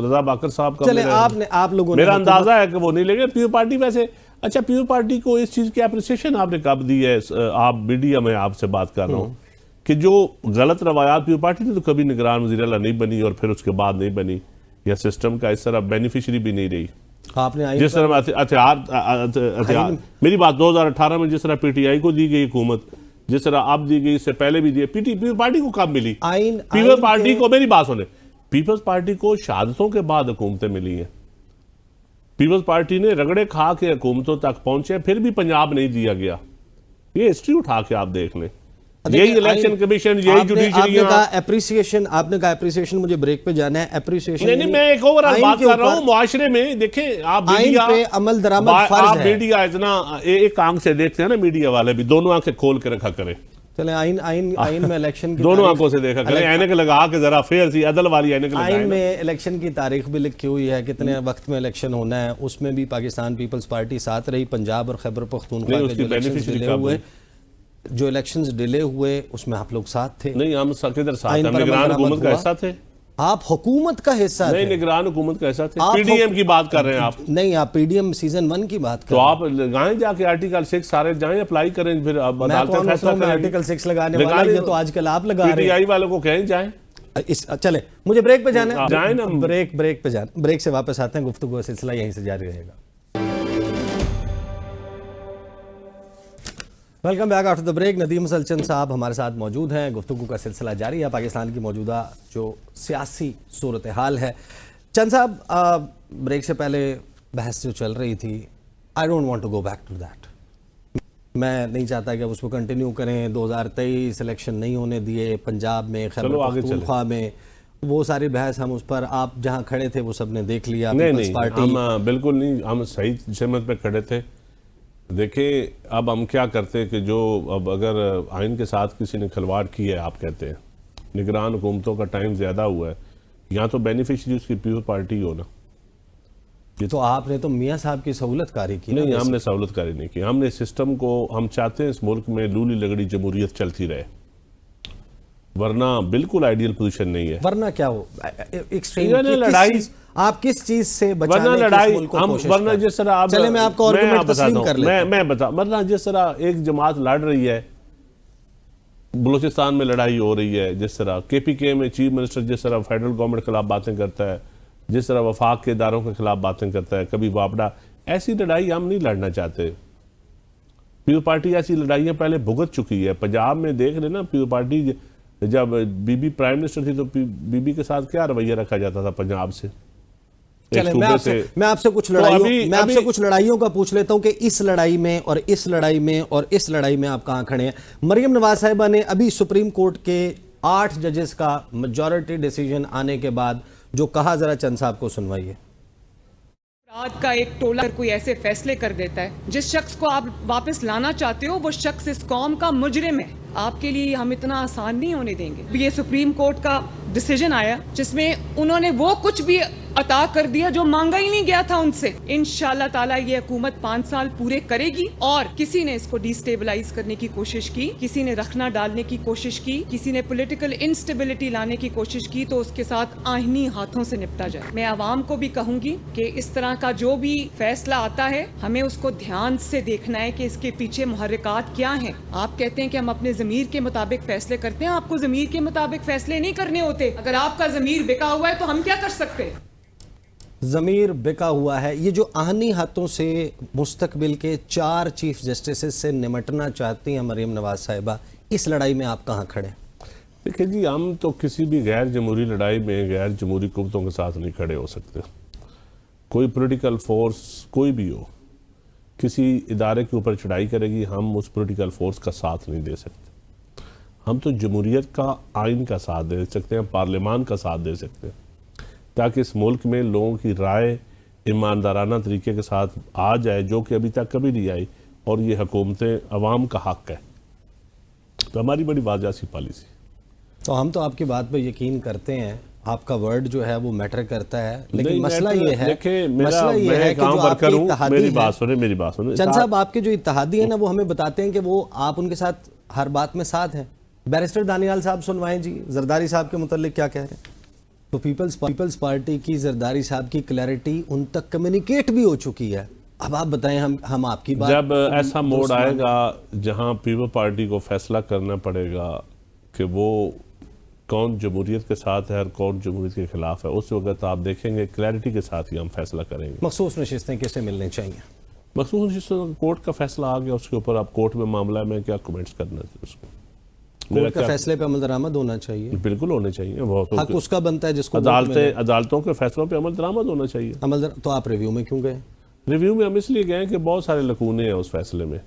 रजा बाकर साहब का चले आप लोगों मेरा अंदाजा है कि वो नहीं लेंगे। पीपल पार्टी वैसे, अच्छा पीपल पार्टी को इस चीज की अप्रिसिएशन आपने कब दी है? आप मीडिया में आपसे बात कर रहा हूँ कि जो गलत रवायात पीपल पार्टी ने तो कभी निगरान वज़ीर आला नहीं बनी और फिर उसके बाद नहीं बनी, या सिस्टम का इस तरह बेनिफिशियरी भी नहीं रही। आपने जिस तरह हथियार, मेरी बात 2018 में जिस तरह पीटीआई को दी गई हुकूमत, जिस तरह अब दी गई, इससे पहले भी दी, पीपल पार्टी को कब मिली? पीपल पार्टी को, मेरी बात सुने, पीपल्स पार्टी को शहादतों के बाद हुकूमतें मिली हैं। पीपल्स पार्टी ने रगड़े खा के हुकूमतों तक पहुंचे, फिर भी पंजाब नहीं दिया गया। ये हिस्ट्री उठा के आप देख लें, यही इलेक्शन कमीशन, यही जुडिशरी। आपने कहा एप्रिसिएशन, मुझे ब्रेक पे जाना है। एप्रिसिएशन नहीं, मैं एक ओवरऑल बात कर रहा हूं मुआशरे में। देखें आप मीडिया पे अमल दरामद फर्ज है। मीडिया इतना एक आंख से देखते हैं ना, मीडिया वाले भी दोनों आंखें खोल के रखा करें। चले आइन में इलेक्शन की दोनों आंखों से देखा करें, ऐनक लगा के जरा फेयर सी अदल वाली ऐनक लगाएं। आइन में इलेक्शन की तारीख भी लिखी हुई है, कितने वक्त में इलेक्शन होना है। उसमें भी पाकिस्तान पीपल्स पार्टी साथ रही। पंजाब और खैबर पख्तूनख्वा के जो इलेक्शंस डिले हुए उसमें आप लोग साथ थे। नहीं, हम किधर साथ थे? निगरान हुकूमत का हिस्सा थे। आप हुकूमत का हिस्सा थे। नहीं, निगरान हुकूमत का हिस्सा थे। पीडीएम की बात कर रहे हैं आप? नहीं, आप पीडीएम सीजन 1 की बात कर तो आप लगाएं जाके आर्टिकल 6 सारे जाएं अप्लाई करें, फिर अदालत फैसला करें। आर्टिकल 6 लगाने वाला, ये तो आजकल आप लगा रहे हैं। पीटीआई वालों को कहें जाएं। चले, मुझे ब्रेक पे जाना है। जाएं ना, ब्रेक पे जाना। ब्रेक से वापस आते हैं, गुफ्तगू का सिलसिला यहीं से जारी रहेगा। Welcome back after the break. Nadeem Afzal Chand साहब हमारे साथ मौजूद हैं। गुफ्तगू का सिलसिला जारी है। पाकिस्तान की मौजूदा जो सियासी सूरत हाल है, चंद साहब ब्रेक से पहले बहस जो चल रही थी, I don't want to go back to that. मैं नहीं चाहता कि उसको कंटिन्यू करें। 2023 इलेक्शन नहीं होने दिए पंजाब में, खैबर पख्तूनख्वा में, वो सारी बहस हम उस पर, आप जहां खड़े थे वो सबने देख लिया। नहीं, हम बिल्कुल नहीं, हम सही सहमत पे खड़े थे। देखिए अब हम क्या करते कि जो अब अगर आइन के साथ किसी ने खिलवाड़ की है, आप कहते हैं निगरान हुकूमतों का टाइम ज़्यादा हुआ है, या तो बेनिफिशरी उसकी पीपल पार्टी हो ना। तो आपने तो मियाँ साहब की सहूलतकारी की। नहीं, हमने सहूलतकारी नहीं की। हमने सिस्टम को, हम चाहते हैं इस मुल्क में लूली लगड़ी जमहूरियत चलती रहे, वरना बिल्कुल आइडियल पोजीशन नहीं है। वरना क्या हो, लड़ाई आप किस चीज से बचाने वरना लड़ाई हम, वरना जिस तरह आप, चले मैं आपको आर्गुमेंट तस्लीम कर लेता हूं। मैं बता, वरना जिस तरह एक जमात लड़ रही है, बलूचिस्तान में लड़ाई हो रही है, जिस तरह केपीके में चीफ मिनिस्टर जिस तरह फेडरल गवर्नमेंट के खिलाफ बातें करता है, जिस तरह वफाक के इदारों के खिलाफ बातें करता है, कभी वापडा, ऐसी लड़ाई हम नहीं लड़ना चाहते। पीपल पार्टी ऐसी लड़ाइयां पहले भुगत चुकी है। पंजाब में देख लेना, पीपल पार्टी जब बीबी प्राइम मिनिस्टर थी तो बीबी के साथ क्या रवैया रखा जाता था पंजाब से। चले, मैं आपसे कुछ लड़ाइयों का पूछ लेता हूं कि इस लड़ाई में और इस लड़ाई में और इस लड़ाई में आप कहां खड़े हैं। मरियम नवाज साहिबा ने अभी सुप्रीम कोर्ट के 8 जजेस का मेजॉरिटी डिसीजन आने के बाद जो कहा, जरा चंद साहब को सुनवाइए। रात का एक टोला कोई ऐसे फैसले कर देता है, जिस शख्स को आप वापस लाना चाहते हो वो शख्स इस कौम का मुजरिम है, आपके लिए हम इतना आसान नहीं होने देंगे। ये सुप्रीम कोर्ट का डिसीजन आया जिसमें उन्होंने वो कुछ भी अता कर दिया जो मांगा ही नहीं गया था उनसे। इंशाल्लाह ताला ये हुकूमत 5 साल पूरे करेगी। और किसी ने इसको डिस्टेबलाइज करने की कोशिश की, किसी ने रखना डालने की कोशिश की, किसी ने पॉलिटिकल इंस्टेबिलिटी लाने की कोशिश की, तो उसके साथ आईनी हाथों से निपटा जाए। मैं आवाम को भी कहूंगी कि इस तरह का जो भी फैसला आता है, हमें उसको ध्यान से देखना है कि इसके पीछे मुहर्रिकात क्या हैं। आप कहते हैं कि हम अपने ज़मीर के मुताबिक फैसले करते हैं, आपको ज़मीर के मुताबिक फैसले नहीं करने होते। अगर आपका ज़मीर बिका हुआ है तो हम क्या कर सकते हैं? ज़मीर बिका हुआ है। ये जो आहनी हाथों से मुस्तकबिल के 4 चीफ जस्टिस से निमटना चाहती हैं मरियम नवाज साहिबा, इस लड़ाई में आप कहाँ खड़े? देखिए जी, हम तो किसी भी गैर जमहूरी लड़ाई में गैर जमहूरी कुव्वतों के साथ नहीं खड़े हो सकते। कोई पॉलिटिकल फोर्स कोई भी हो, किसी इदारे के ऊपर चढ़ाई करेगी, हम उस पॉलिटिकल फोर्स का साथ नहीं दे सकते। हम तो जमहूरियत का, आइन का साथ दे सकते हैं, पार्लियामान का साथ दे सकते हैं, ताकि इस मुल्क में लोगों की राय ईमानदाराना तरीके के साथ आ जाए, जो कि अभी तक कभी नहीं आई, और ये हुकूमतें अवाम का हक है। तो हमारी बड़ी वाज़ह सी पॉलिसी। तो हम तो आपकी बात पे यकीन करते हैं आपका वर्ड जो है वो मैटर करता है, लेकिन नहीं, मसला ये है, देखिए, मसला ये मैं है कि काम जो पर आपके करूं, इत्तेहादी मेरी हैं, बात सुने चंद साहब, आपके जो इत्तेहादी है ना, वो हमें बताते हैं कि वो आप उनके साथ हर बात में साथ हैं। बैरिस्टर दानियाल साहब सुनवाएं जी, जरदारी साहब के मुतालिक क्या कह रहे हैं। तो पीपल्स पार्टी की जरदारी साहब की क्लैरिटी उन तक कम्युनिकेट भी हो चुकी है। अब आप बताएं, हम आपकी बात, जब ऐसा मोड आएगा जहां पीपल पार्टी को फैसला करना पड़ेगा कि वो कौन जमहूरियत के साथ है और कौन जमहूरियत के खिलाफ है, उस वक्त आप देखेंगे क्लैरिटी के साथ ही हम फैसला करेंगे। मखसूस नशिस्तें किसे मिलनी चाहिए? मखसूस नशिस्त कोर्ट का फैसला आ गया, उसके ऊपर आप कोर्ट में मामला में क्या कमेंट्स करना है उसको। कोर्ट का फैसले पे अमल दरामद होना चाहिए, बिल्कुल होने चाहिए, बहुत हक उसका बनता है जिसको अदालतों के फैसलों पे अमल दरामद होना चाहिए। तो आप रिव्यू में क्यों गए? रिव्यू में हम इसलिए गए कि बहुत सारे लकूने हैं उस फैसले में।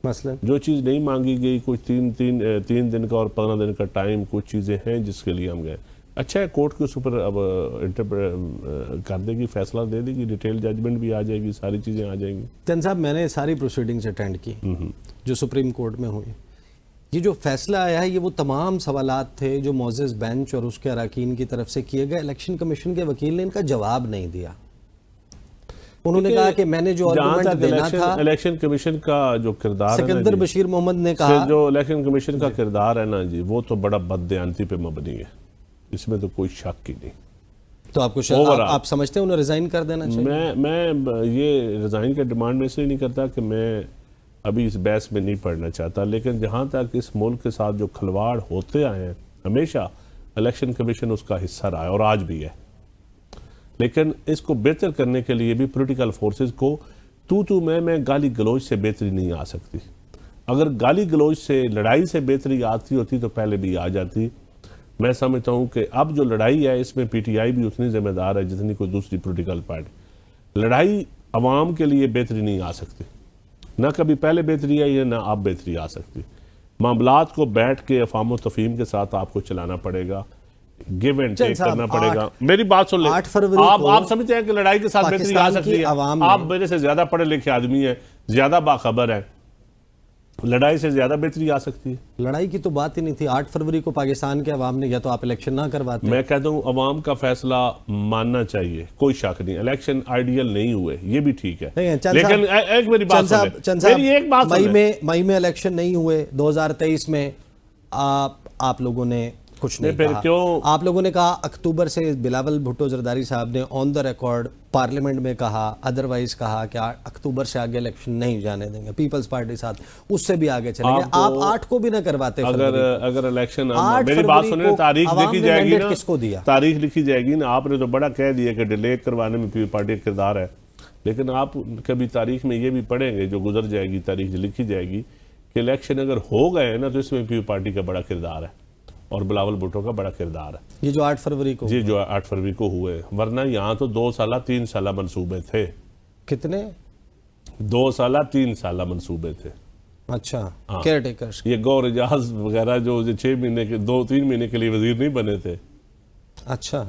मसलन जो चीज़ नहीं मांगी गई, कुछ तीन दिन का और 15 दिन का टाइम, कुछ चीज़ें हैं जिसके लिए हम गए। अच्छा है, कोर्ट के ऊपर अब कर देगी, फैसला दे देगी, डिटेल जजमेंट भी आ जाएगी, सारी चीज़ें आ जाएंगी। चंद साहब, मैंने सारी प्रोसीडिंग्स अटेंड की जो सुप्रीम कोर्ट में हुई। ये जो फैसला आया है, ये वो तमाम सवालात थे जो मोजेस बेंच और उसके अरकान की तरफ से किए गए। इलेक्शन कमीशन के वकील ने इनका जवाब नहीं दिया। उन्होंने कहा कि मैंने जो आर्गुमेंट देना था, इलेक्शन कमीशन का जो किरदार है, सिकंदर बशीर मोहम्मद ने कहा, जो इलेक्शन कमीशन का किरदार है ना जी, वो तो बड़ा बददयानती पे मबनी है, इसमें तो कोई शक ही नहीं। तो आप समझते हैं उन्हें रिजाइन कर देना चाहिए? मैं ये रिजाइन के डिमांड में इसलिए नहीं करता कि मैं अभी इस बहस में नहीं पढ़ना चाहता, लेकिन जहाँ तक इस मुल्क के साथ जो खिलवाड़ होते आए हैं, हमेशा इलेक्शन कमीशन उसका हिस्सा रहा है और आज भी है। लेकिन इसको बेहतर करने के लिए भी पॉलिटिकल फोर्सेस को तू मैं गाली गलौज से बेहतरी नहीं आ सकती। अगर गाली गलौज से, लड़ाई से बेहतरी आती होती तो पहले भी आ जाती। मैं समझता हूँ कि अब जो लड़ाई है इसमें पीटीआई भी उतनी जिम्मेदार है जितनी कोई दूसरी पॉलिटिकल पार्टी। लड़ाई अवाम के लिए बेहतरी नहीं आ सकती, ना कभी पहले बेहतरी आई है, ना अब बेहतरी आ सकती। मामलात को बैठ के अफाम तफहीम के साथ आपको चलाना पड़ेगा, गिव एंड टेक करना पड़ेगा। मेरी बात सुन ले, 8 फरवरी आप समझते हैं कि लड़ाई के साथ बेहतरी आ सकती है? आप मेरे से ज्यादा पढ़े लिखे आदमी हैं, ज्यादा बाखबर हैं, लड़ाई से ज्यादा बेहतरी आ सकती है? लड़ाई की तो बात ही नहीं थी। 8 फरवरी को पाकिस्तान के अवाम ने, या तो आप इलेक्शन ना करवाते। मैं कहता हूँ अवाम का फैसला मानना चाहिए, कोई शक नहीं। इलेक्शन आइडियल नहीं हुए, ये भी ठीक है, लेकिन एक मेरी बात सुन ले, मई में इलेक्शन नहीं हुए 2023 में, आप लोगों ने कुछ नहीं फिर कहा। क्यों? आप लोगों ने कहा अक्टूबर से, बिलावल भुट्टो जरदारी साहब ने ऑन द रिकॉर्ड पार्लियामेंट में कहा, अदरवाइज कहा कि अक्टूबर से आगे इलेक्शन नहीं जाने देंगे, पीपल्स पार्टी साथ उससे भी आगे चलेंगे। आप 8 को भी ना करवाते। अगर इलेक्शन, मेरी बात सुनिए, तारीख लिखी जाएगी ना, किसको दिया? तारीख लिखी जाएगी ना। आपने तो बड़ा कह दिया कि डिले करवाने में पीपल पार्टी का किरदार है, लेकिन आप कभी तारीख में ये भी पढ़ेंगे, जो गुजर जाएगी तारीख जो लिखी जाएगी, कि इलेक्शन अगर हो गए ना तो इसमें पीपल पार्टी का बड़ा किरदार है और बिलावल भुट्टो का बड़ा किरदार है। ये जो 8 फरवरी को, जी जो 8 फरवरी को हुए, वरना यहाँ तो 2 साल 3 साल मंसूबे थे। कितने? 2 साल 3 साल मंसूबे थे। अच्छा, केयर टेकर्स। ये गौर एजाज वगैरह जो 6 महीने के, 2-3 महीने के लिए वजीर नहीं बने थे। अच्छा,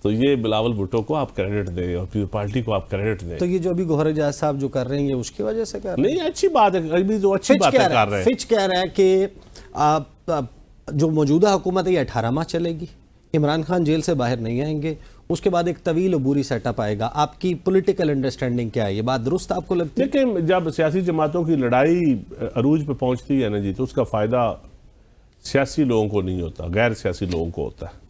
तो ये बिलावल भुट्टो को आप क्रेडिट दें और पीपल पार्टी को आप क्रेडिट दें। तो ये जो अभी गौहर एजाज साहब जो कर रहे हैं, ये उसकी वजह से कर रहे हैं? नहीं, अच्छी बात है, अभी तो अच्छी बात कर रहे हैं। फिच कह रहा है कि जो मौजूदा हुकूमत है ये 18 माह चलेगी, इमरान खान जेल से बाहर नहीं आएंगे, उसके बाद एक तवील अबूरी सेटअप आएगा। आपकी पॉलिटिकल अंडरस्टैंडिंग क्या है? ये बात दुरुस्त आपको लगती है? लेकिन जब सियासी जमातों की लड़ाई अरूज पे पहुंचती है ना जी, तो उसका फायदा सियासी लोगों को नहीं होता, गैर सियासी लोगों को होता है।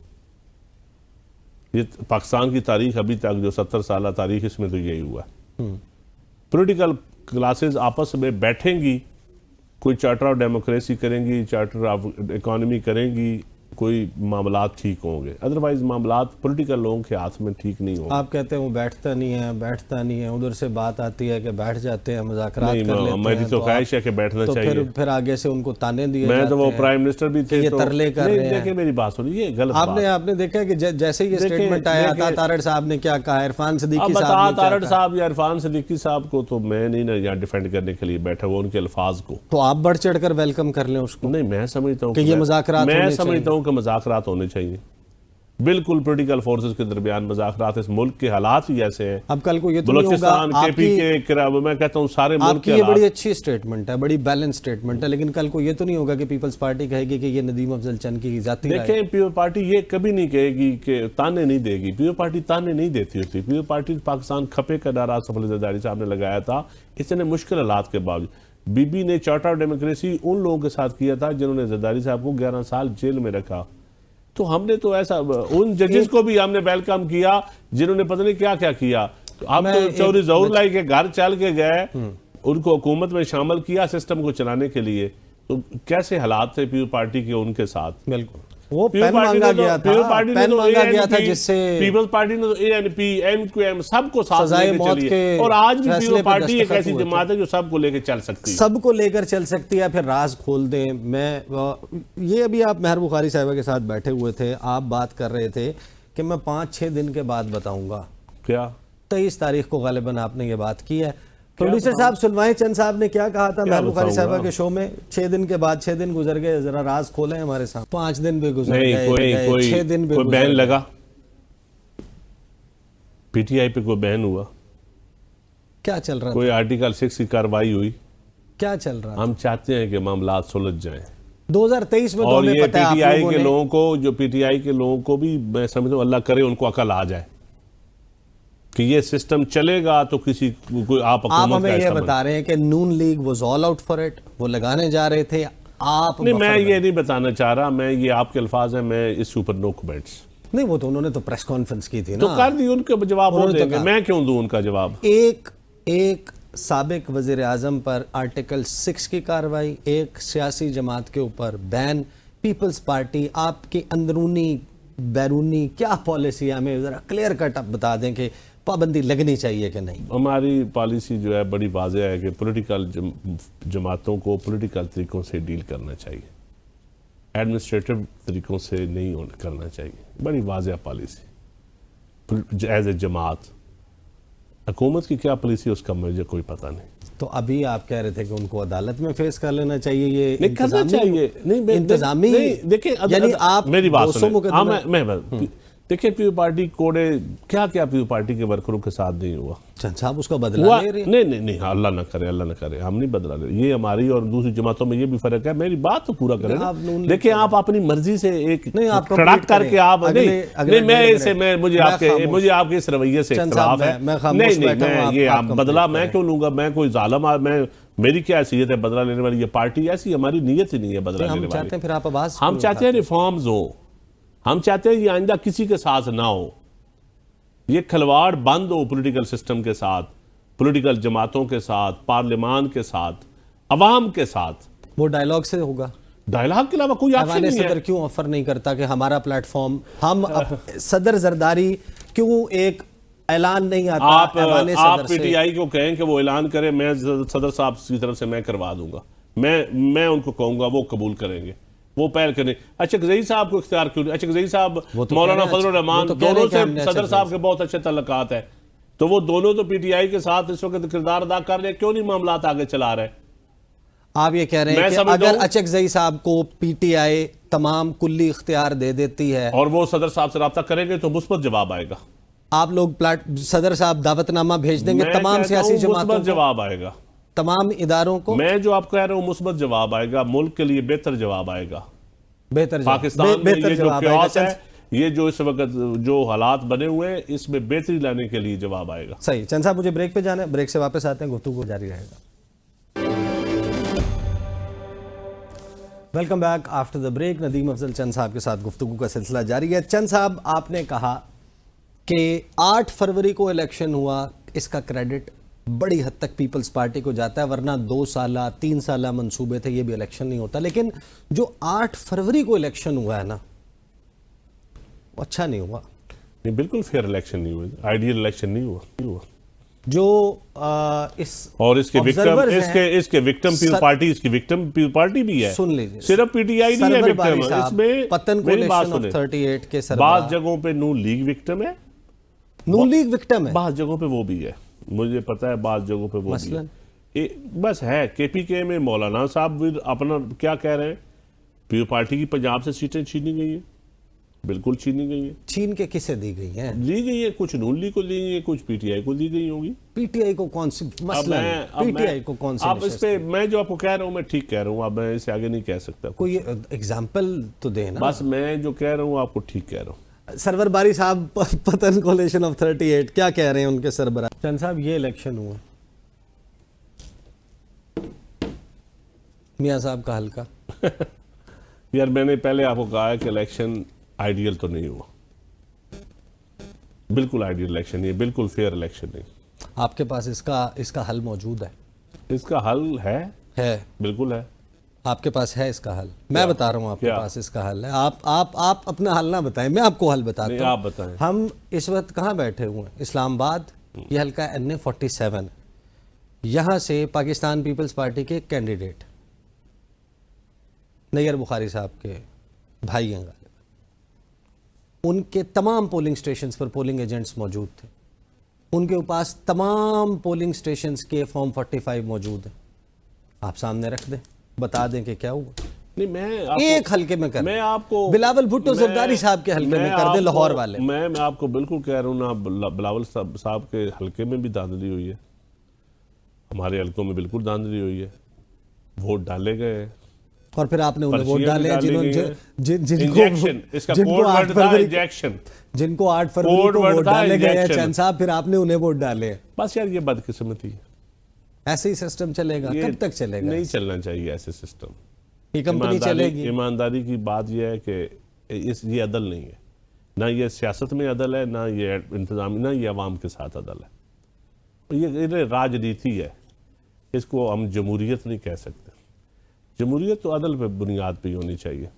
ये पाकिस्तान की तारीख अभी तक जो 70 साल तारीख, इसमें तो यही हुआ है। पॉलिटिकल क्लासेस आपस में बैठेंगी, कोई चार्टर ऑफ डेमोक्रेसी करेंगी, चार्टर ऑफ इकोनॉमी करेंगी, कोई मामलात ठीक होंगे। अदरवाइज मामलात पॉलिटिकल लोगों के हाथ में ठीक नहीं होंगे। आप कहते हैं वो बैठता नहीं है, उधर से बात आती है कि बैठ जाते हैं, मुज़ाकरात कर लेते हैं। मेरी तो ख्वाहिश है कि बैठना चाहिए। फिर आगे से उनको ताने दिए मैं तो वो प्राइम मिनिस्टर भी थे, ये तरले कर रहे हैं। देखिए मेरी बात सुनिए, ये गलत आपने देखा कि जैसे ये स्टेटमेंट आया था, तारड़ साहब ने क्या कहा, इरफान सिद्दीकी साहब, तारड़ साहब या इरफान सिद्दीकी साहब को तो मैं नहीं ना यहाँ डिफेंड करने के लिए बैठा हुआ, उनके अल्फाज को तो आप बढ़ चढ़ कर वेलकम कर लें उसको। नहीं, मैं समझता हूँ कि ये मुज़ाकरात, मैं समझता हूँ कि मुज़ाकरात होने चाहिए। बिल्कुल पॉलिटिकल फोर्सेस के दरमियान मुज़ाकरात, इस मुल्क के हालात ही ऐसे हैं। अब कल को ये तो नहीं होगा बलूचिस्तान, KPK, मैं कहता हूँ सारे मुल्क आपकी के ये हालात। बड़ी अच्छी स्टेटमेंट है, बड़ी बैलेंस स्टेटमेंट है, लेकिन कल को ये तो नहीं होगा कि पीपल्स पार्टी कहेगी कि ये नदीम अफजल चंद की जाती राय है। देखें, पीपल पार्टी ये कभी नहीं कहेगी कि ताने नहीं देगी। पीपल पार्टी ताने नहीं देती होती। पीपल पार्टी पाकिस्तान खपे का नारा सफल जरदारी साहब ने लगाया था इतने मुश्किल हालात के बावजूद। बीबी ने चार्टर ऑफ डेमोक्रेसी उन लोगों के साथ किया था जिन्होंने जरदारी साहब को 11 साल जेल में रखा। तो हमने तो ऐसा उन जजेस को भी हमने वेलकम किया जिन्होंने पता नहीं क्या क्या किया। तो आप तो चौधरी ज़हूर लाई के घर चल के गए, उनको हुकूमत में शामिल किया सिस्टम को चलाने के लिए। तो कैसे हालात थे पीपल पार्टी के उनके साथ। बिल्कुल, वो पेन मांगा गया था, पेन मांगा गया था जिससे पीपल्स पार्टी ने तो ANP, MQM सबको साथ सजाए लेके मौत चली के है। और आज भी फैसले पीपल पे पार्टी एक दस्तखत ऐसी हुए थे। जमात है जो सबको लेके चल सकती है। सबको लेकर चल सकती है। फिर राज खोल दें। ये अभी आप मेहर बुखारी साहिबा के साथ बैठे हुए थे, आप बात कर रहे थे कि मैं 5-6 दिन के बाद बताऊंगा। क्या 23 तारीख को गालिबन आपने ये बात की है। प्रोड्यूसर साहब सुनवाएं, चंद साहब ने क्या कहा था मेहर बुखारी साहिबा के शो में? 6 दिन के बाद, 6 दिन गुजर गए, जरा राज खोलें हमारे साथ। 5 दिन भी गुजर गए, 6 दिन भी कोई गुजर बैन गए। लगा, PTI पे कोई बैन हुआ, क्या चल रहा कोई था? आर्टिकल 6 की कार्रवाई हुई। क्या चल रहा था? हम चाहते हैं कि मामलात सुलझ जाएं 2023 में तो और हमें ये पता है आप PTI लोगों के ने लोगों को, जो PTI के लोगों को भी मैं समझता हूँ अल्लाह करे उनको अकल आ जाए कि ये सिस्टम चलेगा तो किसी कोई आप आप हुकूमत हमें का ये हिस्सा बता रहे हैं कि Noon League was all out for it, वो लगाने जा रहे थे। आप नहीं, मैं बफर ये नहीं बताना चाह रहा, मैं ये आपके अल्फाज हैं, मैं इसके ऊपर नो कमेंट्स। नहीं, वो तो उन्होंने तो प्रेस कॉन्फ्रेंस की थी तो ना। कर दी, उनके जवाब वो उन्होंने तो देंगे, कहा। मैं क्यों दूं उनका जवाब। एक साबिक वजीर आजम पर आर्टिकल 6 की कार्रवाई, एक सियासी जमात के ऊपर बैन, पीपल्स पार्टी, आपकी अंदरूनी बैरूनी क्या पॉलिसी है, हमें जरा क्लियर कट आप बता दें कि पाबंदी लगनी चाहिए कि नहीं। हमारी पॉलिसी जो है बड़ी वाज़ेह है कि पॉलिटिकल जमातों को पॉलिटिकल तरीकों से डील करना चाहिए, एडमिनिस्ट्रेटिव तरीकों से नहीं करना चाहिए। बड़ी वाज़ेह पॉलिसी एज ए जमात। हुकूमत की क्या पॉलिसी उसका मुझे कोई पता नहीं। तो अभी आप कह रहे थे कि उनको अदालत में फेस कर लेना चाहिए, ये नहीं करना चाहिए, नहीं इंतजामी, देखिए यानी आप मेरी बात 200 सुने। मुकदमे- मैं देखिए पीपल पार्टी कोड़े क्या क्या पीपल पार्टी के वर्करों के साथ नहीं हुआ। चंद साहब उसका बदला हुआ ले रहे हैं। नहीं, अल्लाह ना करे, अल्लाह ना करे, हम नहीं बदला रहे। ये हमारी और दूसरी जमातों में ये भी फर्क है। मेरी बात तो पूरा करें आप नून ना। देखिए आप अपनी मर्जी से एक नहीं, आप प्रोडक्ट complete करके करें। आप अगले नहीं, मैं डेढ़ ऐसे मिनट। मुझे आपके इस रवैये से चंद साहब, इख्तिलाफ है। मैं खामोश नहीं, बैठा हूं, मैं ये आप आप complete बदला मैं करें। क्यों लूंगा? मैं कोई जालिम, मैं मेरी क्या हैसियत है बदला लेने वाली? ये पार्टी ऐसी, हमारी नीयत ही नहीं है बदला हम लेने चाहते वाली। हैं, फिर आप आवाज हम चाहते हैं रिफॉर्म्स हो, हम चाहते हैं ये आइंदा किसी के साथ ना हो, ये खिलवाड़ बंद हो पॉलिटिकल सिस्टम के साथ, पॉलिटिकल जमातों के साथ, पार्लियामान के साथ, अवाम के साथ। वो डायलॉग से होगा। डायलॉग के अलावा कोई ऑप्शन ऐवान नहीं सदर है। क्यों ऑफर नहीं करता कि हमारा प्लेटफॉर्म हम सदर जरदारी क्यों एक ऐलान नहीं आता आप सदर से? PTI को कहें कि वो ऐलान करें, मैं सदर साहब की तरफ से मैं करवा दूंगा। मैं उनको कहूंगा, वो कबूल करेंगे, वो पहल करें। अचकज़ई साहब को इख्तियार क्यों नहीं? अचकज़ई साहब वो तो मौलाना कह रहे हैं, फजलुर रहमान वो तो कह रहे दोनों हैं कि से हमने सदर अचकज़ई साहब के बहुत अच्छे तल्लुकात है, तो वो दोनों तो PTI के साथ इस वक्त किरदार अदा कर रहे हैं, क्यों नहीं मामलात आगे चला रहे? आप ये कह रहे हैं मैं कि समझता अगर हूं- अचकज़ई साहब को PTI तमाम कुल्ली इख्तियार दे देती है, और वो सदर साहब से रब्ता करेंगे तो मुस्बत जवाब आएगा। आप लोग सदर साहब दावतनामा भेज देंगे मैं तमाम कहता सियासी हूं जमातों मुस्बत को, जवाब आएगा, तमाम इदारों को मैं जो आप कह रहे हो मुस्बत जवाब आएगा, मुल्क के लिए बेहतर जवाब आएगा। बेहतर जवाब, पाकिस्तान में बेहतर ये जो जवाब आएगा। क्यास है, ये जो इस वक्त जो हालात बने हुए हैं, इसमें बेहतरी लाने के लिए जवाब आएगा। सही। चंद साहब मुझे ब्रेक पे जाना है, ब्रेक से वापस आते हैं, गुफ्तगू जारी रहेगा। Welcome back after the break. Nadeem Afzal Chand साहब के साथ गुफ्तगू का सिलसिला जारी है। चंद साहब, आपने कहा कि 8 फरवरी को इलेक्शन हुआ, इसका क्रेडिट बड़ी हद तक पीपल्स पार्टी को जाता है, वरना 2 साल 3 साल मंसूबे थे, ये भी इलेक्शन नहीं होता। लेकिन जो 8 फरवरी को इलेक्शन हुआ है ना, वो अच्छा नहीं हुआ। नहीं, बिल्कुल फेयर इलेक्शन नहीं हुआ, आइडियल इलेक्शन नहीं हुआ। जो इस और इसके विक्टिम observers हैं, इसके विक्टिम पीपल पार्टी, इसकी विक्टिम पीपल पार्टी भी है। सुन लीजिए, सिर्फ PTI नहीं है सरवर बारी विक्टिम, साहब, इसमें पतन मेरी बात कोलिशन ऑफ सुने, 38 के बाज़ सरबराह, जगहों पे नून लीग विक्टिम है, नून लीग विक्टिम है, बाज़ जगहों पे वो भी है, मुझे पता है बाज़ जगहों पे वो भी है। मसलन? बस है KPK में मौलाना साहब भी अपना क्या कह रहे हैं, पीपल पार्टी की पंजाब से सीटें छीनी गई है, बिल्कुल छीनी गई है। छीन के किसे दी गई हैं? ली गई है, कुछ नून लीग को ली गई है, कुछ पीटीआई को दी गई होगी। पीटीआई को कौन सी मसला है? पीटीआई को कौन सी आप इस पे, मैं जो आपको कह रहा हूँ मैं ठीक कह रहा हूँ, अब मैं इससे आगे नहीं कह सकता। कोई एग्जाम्पल तो देना। बस मैं जो कह रहा हूँ आपको ठीक कह रहा हूँ। सरवर बारी साहब, पतन कोलिशन ऑफ 38 क्या कह रहे हैं उनके सरबराह? चंद साहब, ये इलेक्शन हुआ, मियां साहब का हल्का। यार मैंने पहले आपको कहा है कि इलेक्शन आइडियल तो नहीं हुआ, बिल्कुल आइडियल इलेक्शन नहीं है, बिल्कुल फेयर इलेक्शन नहीं। आपके पास इसका हल मौजूद है? इसका हल है, बिल्कुल है। आपके पास है इसका हल? मैं बता रहा हूँ आपके क्या? पास इसका हल है। आप अपना हल ना बताएं, मैं आपको हल बताता हूँ। आप बताएं। हम इस वक्त कहाँ बैठे हुए हैं? इस्लामाबाद। ये हल्का NA 47। यहाँ से पाकिस्तान पीपल्स पार्टी के कैंडिडेट नैयर बुखारी साहब के भाई हैं, उनके तमाम पोलिंग स्टेशंस पर पोलिंग एजेंट्स मौजूद थे। उनके पास तमाम पोलिंग स्टेशंस के फॉर्म 45 मौजूद हैं। आप सामने रख दें, बता दें कि क्या हुआ। नहीं, मैं एक हल्के में कर, मैं आपको बिलावल भुट्टो जरदारी साहब के हल्के में कर दे, लाहौर वाले। मैं आपको बिल्कुल कह रहा हूँ ना, बिलावल साहब के हल्के में भी धांधली हुई है, हमारे हल्कों में बिल्कुल धांधली हुई है। वोट डाले गए और फिर आपने उन्हें वोट डाले हैं जिनको 8 फरवरी को वोट डाले गए हैं। चंद साहब, फिर आपने उन्हें वोट डाले हैं। बस यार, ये बदकिस्मती है। ऐसे ही सिस्टम चलेगा? कब तक चलेगा? नहीं चलना चाहिए ऐसे सिस्टम। ये कंपनी चलेगी। ईमानदारी की बात यह है कि ये अदल नहीं है, ना ये सियासत में अदल है, ना ये इंतजाम, ना ये अवाम के साथ अदल है। ये राजनीति है, इसको हम जमहूरियत नहीं कह सकते। जमहूरियत तो अदल पे बुनियाद पे होनी चाहिए।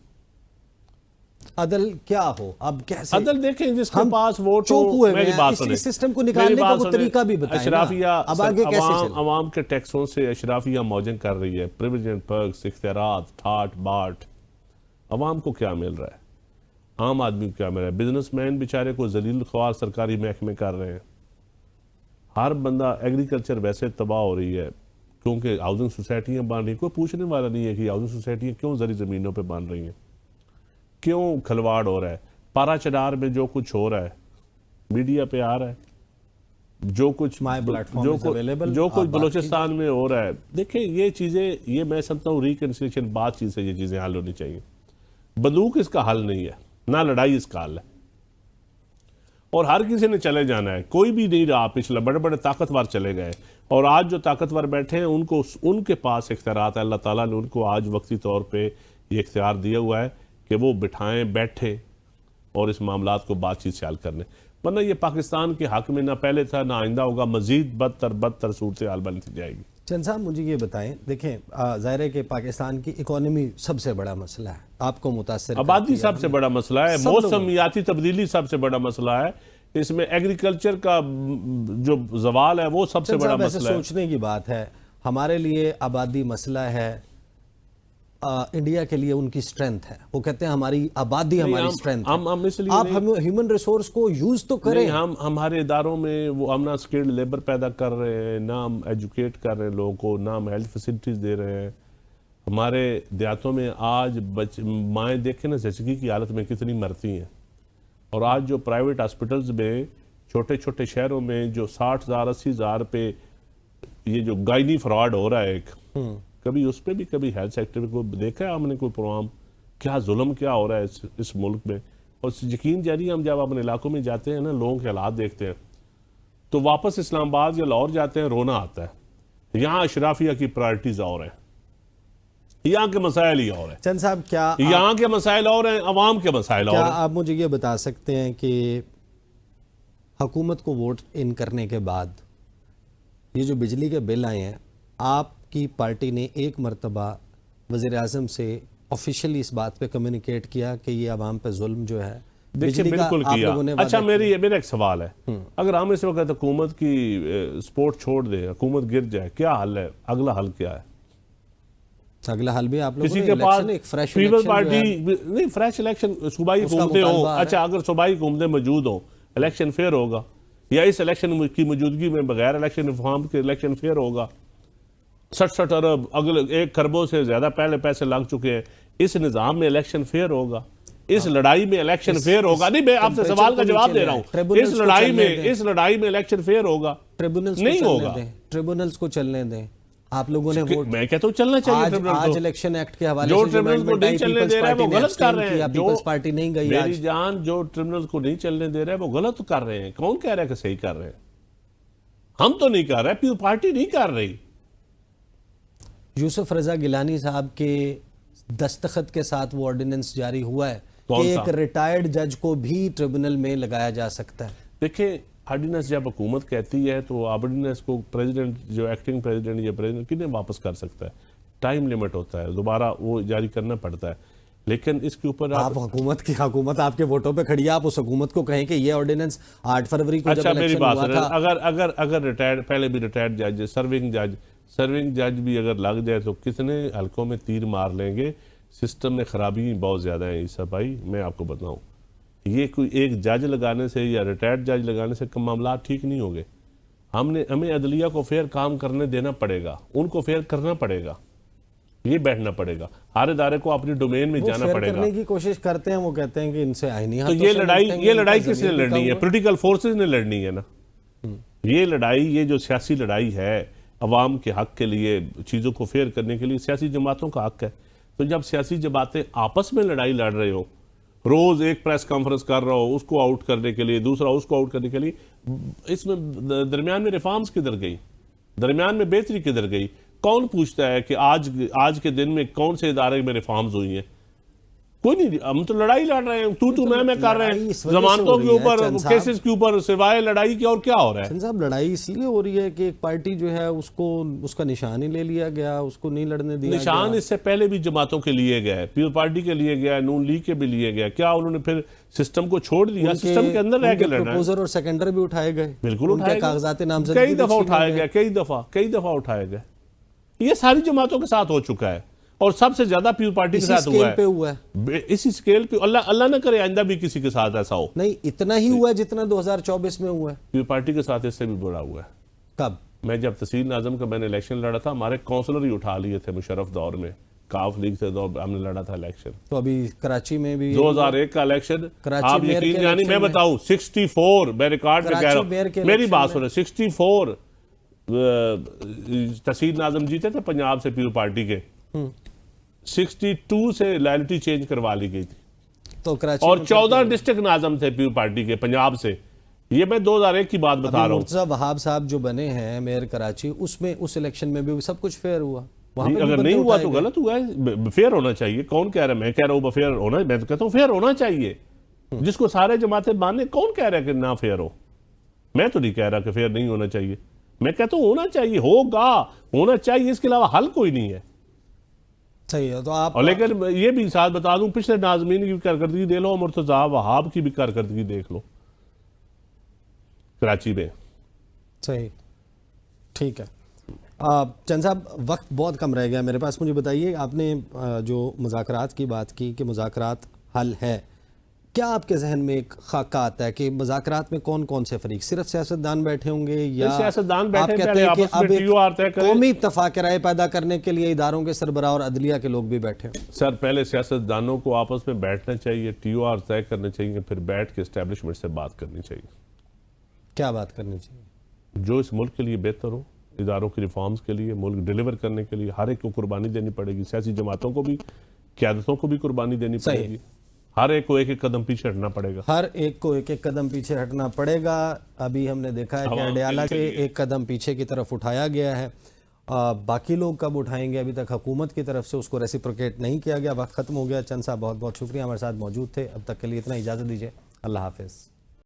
अदल क्या हो? अब कैसे अदल देखें, जिसके पास वोट हो। मेरी बात सुने, इस सिस्टम को निकालने का वो तरीका भी बताएं। अशराफिया अब आगे कैसे चले? अवाम के टैक्सों से अशराफिया मौजन कर रही है, प्रिविलेज एंड पर्क्स, इख्तियारात, ठाट बाट। अवाम को क्या मिल रहा है? आम आदमी को क्या मिल रहा है? बिजनेसमैन बेचारे को जलील ख्वार सरकारी महकमे कर रहे हैं। हर बंदा, एग्रीकल्चर वैसे तबाह हो रही है क्योंकि हाउसिंग सोसाइटियाँ बन रही। कोई पूछने वाला नहीं है कि हाउसिंग सोसाइटियाँ क्यों जरी ज़मीनों पे बन रही हैं, क्यों खलवाड़ हो रहा है। पारा चनार में जो कुछ हो रहा है मीडिया पे आ रहा है, जो कुछ बलूचिस्तान में हो रहा है। देखिए ये चीज़ें, ये मैं समझता हूँ रिकन्सिलिएशन बातचीत से ये चीज़ें हल होनी चाहिए। बंदूक इसका हल नहीं है, ना लड़ाई इसका हल है। और हर किसी ने चले जाना है, कोई भी नहीं रहा पिछला। बड़े बड़े ताकतवर चले गए, और आज जो ताकतवर बैठे हैं उनको, उनके पास इख्तियारात है। अल्लाह ताला ने उनको आज वक्ती तौर पे ये इख्तियार दिया हुआ है कि वो बिठाएं, बैठे और इस मामलात को बातचीत से हल करने। वरना ये पाकिस्तान के हक में ना पहले था ना आइंदा होगा, मजीद बदतर सूरत हाल बनती जाएगी। चंद साहब, मुझे ये बताएं, देखें ज़ाहिर है कि पाकिस्तान की इकोनॉमी सबसे बड़ा मसला है, आपको मुतासर आबादी सबसे बड़ा मसला है, मौसमियाती तब्दीली सबसे बड़ा मसला है, इसमें एग्रीकल्चर का जो जवाल है वो सबसे बड़ा मसला है। सोचने की बात है, हमारे लिए आबादी मसला है, इंडिया के लिए उनकी स्ट्रेंथ है। वो कहते हैं हमारी आबादी हमारी स्ट्रेंथ है। आप हम ह्यूमन रिसोर्स को यूज तो करें। हम हमारे इदारों में वो हम ना स्किल्ड लेबर पैदा कर रहे हैं, ना हम एजुकेट कर रहे हैं लोगों को, ना हम हेल्थ फैसिलिटीज दे रहे हैं। हमारे देहातों में आज माएँ देखें ना जचगी की हालत में कितनी मरती हैं। और आज जो प्राइवेट हॉस्पिटल्स में छोटे छोटे शहरों में जो 60,000 80,000 पे ये जो गायनी फ्रॉड हो रहा है एक, कभी उस पर भी, कभी हेल्थ सेक्टर में कोई देखा है हमने कोई प्रोग्राम? क्या जुल्म क्या हो रहा है इस मुल्क में। और यकीन जारी, हम जब अपने इलाकों में जाते हैं ना, लोगों के हालात देखते हैं तो वापस इस्लामाबाद या लाहौर जाते हैं, रोना आता है। यहाँ अशराफिया की प्रायोरिटीज और हैं, यहाँ के मसाइल ही और हैं। चंद साहब, क्या यहाँ के मसाइल और हैं, अवाम के मसाइल और हैं। आप मुझे ये बता सकते हैं कि हुकूमत को वोट इन करने के बाद ये जो बिजली के बिल आए हैं, आपकी पार्टी ने एक मरतबा वज़ीर आज़म से ऑफिशियली इस बात पे कम्युनिकेट किया कि ये अवाम पे जुल्म जो है देखिए बिल्कुल किया। अच्छा, मेरा एक सवाल है, अगर हम इस वक्त हुकूमत की सपोर्ट छोड़ दें, हुकूमत गिर जाए, क्या हल है? अगला हल क्या है? अगला हल भी आप लोगों किसी के पास पीपल्स पार्टी नहीं, फ्रेश इलेक्शन, सूबाई हुकूमतें हो। अच्छा, अगर सूबाई हुकूमतें मौजूद हो, इलेक्शन फेयर होगा, या इस इलेक्शन की मौजूदगी में बगैर इलेक्शन रिफॉर्म के इलेक्शन फेयर होगा। 67 अरब, अगले 1 खरबों से ज्यादा पहले पैसे लग चुके हैं, इस निज़ाम में इलेक्शन फेयर होगा। इस लड़ाई में इलेक्शन फेयर होगा। नहीं, मैं आपसे सवाल का जवाब दे रहा हूं। इस लड़ाई में इलेक्शन फेयर होगा? ट्रिब्यूनल्स नहीं होगा। ट्रिब्यूनल्स को चलने दें। आप लोगों ने वोट, मैं कहता हूं चलना चाहिए। आज इलेक्शन एक्ट के हवाले जो से ट्रिब्यूनल को नहीं चलने दे रहा है वो गलत कर रहे हैं। पीपल्स पार्टी नहीं गई मेरी आज। जान, जो ट्रिब्यूनल को नहीं चलने दे रहा है वो गलत कर रहे हैं। कौन कह रहा है कि सही कर रहे हैं? हम तो नहीं कर रहे, पीपल्स पार्टी नहीं कर रही। यूसुफ रजा गिलानी साहब के दस्तखत के साथ वो ऑर्डिनेंस जारी हुआ है कौन कि सा? एक रिटायर्ड जज को भी ट्रिब्यूनल में लगाया जा सकता है। देखिए, ऑर्डिनेंस जब हुकूमत कहती है तो ऑर्डिनेंस को प्रेसिडेंट, जो एक्टिंग प्रेसिडेंट या प्रेसिडेंट किन्हें वापस कर सकता है। टाइम लिमिट होता है, दोबारा वो जारी करना पड़ता है। लेकिन इसके ऊपर आप हुकूमत आपके वोटों पे खड़ी है, आप उस हुकूमत को कहें कि ये ऑर्डिनेंस 8 फरवरी को अच्छा, जब मेरी इलेक्शन बात हुआ सुनो, था। अगर रिटायर्ड, पहले भी रिटायर्ड जज, सर्विंग जज भी अगर लग जाए तो कितने हलकों में तीर मार लेंगे। सिस्टम में खराबी बहुत ज्यादा है ईसा भाई, मैं आपको बताऊं। ये कोई एक जज लगाने से या रिटायर्ड जज लगाने से मामला ठीक नहीं होंगे। हमें अदलिया को फेयर काम करने देना पड़ेगा, उनको फेयर करना पड़ेगा, ये बैठना पड़ेगा। हर इदारे को अपनी डोमेन में वो जाना फेयर पड़ेगा। करने की कोशिश करते हैं, वो कहते हैं कि इनसे आईनी तो हाथों ये से लड़ाई निपटेंगे, ये लड़ाई इनका किसने जमीन लड़नी है? बिका हुआ पॉलिटिकल फोर्सेस ने लड़नी है ना। ये लड़ाई, ये जो सियासी लड़ाई है अवाम के हक के लिए, चीज़ों को फेयर करने के लिए सियासी जमातों का हक है। तो जब सियासी जमातें आपस में लड़ाई लड़ रहे हो, रोज एक प्रेस कॉन्फ्रेंस कर रहा हो उसको आउट करने के लिए, दूसरा उसको आउट करने के लिए, इसमें दरमियान में रिफॉर्म्स किधर गई? दरमियान में बेहतरी किधर गई? कौन पूछता है कि आज के दिन में कौन से इदारे में रिफॉर्म्स हुई हैं? कोई नहीं। हम तो लड़ाई लड़ रहे हैं, तू मैं कर रहे हैं, जमानतों के ऊपर, केसेस के ऊपर, सिवाय लड़ाई के और क्या हो रहा है? साहब, लड़ाई इसलिए हो रही है कि एक पार्टी जो है उसको उसका निशान ही ले लिया गया, उसको नहीं लड़ने दिया निशान गया। इससे पहले भी जमातों के लिए गया है, पीपल्स पार्टी के लिए गया है, नून लीग के भी लिए गया। क्या उन्होंने फिर सिस्टम को छोड़ दिया? सिस्टम के अंदर रह के लड़ना है। प्रपोजर और सेकेंडर भी उठाए गए, बिल्कुल उठाए कागजात नामजदगी कई दफा उठाया गया, कई दफा उठाया गया। ये सारी जमातों के साथ हो चुका है और सबसे ज्यादा पीपल्स पार्टी के साथ हुआ है। इसी स्केल पे अल्लाह ना करे आइंदा भी किसी के साथ ऐसा हो। नहीं, इतना ही हुआ है जितना 2024 में हुआ है। पीपल्स पार्टी के साथ इससे भी बड़ा हुआ है। कब? मैं जब तहसील नाज़म का मैंने इलेक्शन लड़ा था, हमारे काउंसलर ही उठा लिए थे मुशर्रफ दौर में, काफ लीग से दौर हमने लड़ा था इलेक्शन। तो अभी कराची में भी 2001 का इलेक्शन, कराची आप मेयर यकीन के जानी, मैं इलेक्शन बताऊं 64, मैं रिकॉर्ड पे कह कराची मेयर रहा के हूं, मेरी इलेक्शन बात में- सुनो, 64 तहसील नाज़म जीते थे पंजाब से पीपल्स पार्टी के। 62 से लॉयल्टी चेंज करवा ली गई थी तो कराची और में 14 डिस्ट्रिक्ट नाज़म थे पीपल्स पार्टी के पंजाब से। ये मैं 2001 की बात बता रहा हूँ। मुर्तज़ा वहाब साहब जो बने हैं मेयर कराची, उसमें उस इलेक्शन में भी सब कुछ फेयर हुआ। वहां पे भी अगर बंदे नहीं हुआ उठाए तो गए। गलत हुआ है। फेयर होना चाहिए। कौन कह रहा है? मैं कह रहा हूँ फेयर होना, मैं तो कहता हूँ फेयर होना चाहिए। जिसको सारे जमातें माने, कौन कह रहा है कि ना फेयर हो? मैं तो नहीं कह रहा कि फेयर नहीं होना चाहिए, मैं कहता हूँ होना चाहिए, होना चाहिए, इसके अलावा हल कोई नहीं है। सही है। तो आप और लेकिन ये भी साथ बता दूं, पिछले नाज़मीन की भी कारकर्दगी देख लो, मुर्तज़ा वहाब की भी कारकर्दगी देख लो कराची में। सही, ठीक है। चंद साहब, वक्त बहुत कम रह गया मेरे पास, मुझे बताइए, आपने जो मुज़ाकरात की बात की कि मुज़ाकरात हल है, क्या आपके जहन में एक खाका आता है कि मुज़ाकरात में कौन कौन से फरीक, सिर्फ सियासतदान बैठे होंगे या सियासतदान आप बैठे, कहते पहले हैं कि आपस में अब एक TOR तय करें? कौमी इत्तफाक राय पैदा करने के लिए इदारों के सरबराह और अदलिया के लोग भी बैठे हैं? सर, पहले सियासतदानों को आपस में बैठना चाहिए, TOR तय करने चाहिए, फिर बैठ के एस्टेब्लिशमेंट से बात करनी चाहिए। क्या बात करनी चाहिए? जो इस मुल्क के लिए बेहतर हो, इदारों की रिफॉर्म्स के लिए, मुल्क डिलीवर करने के लिए हर एक को कुर्बानी देनी पड़ेगी। सियासी जमातों को भी, क़यादतों को भी कुर्बानी देनी पड़ेगी। हर एक को एक एक कदम पीछे हटना पड़ेगा। हर एक को एक एक कदम पीछे हटना पड़ेगा। अभी हमने देखा है कि अडयाला के एक कदम पीछे की तरफ उठाया गया है। बाकी लोग कब उठाएंगे, अभी तक हुकूमत की तरफ से उसको रेसिप्रोकेट नहीं किया गया। वक्त खत्म हो गया। चंद साहब, बहुत बहुत शुक्रिया, हमारे साथ मौजूद थे। अब तक के लिए इतना, इजाज़त दीजिए। अल्लाह हाफिज़।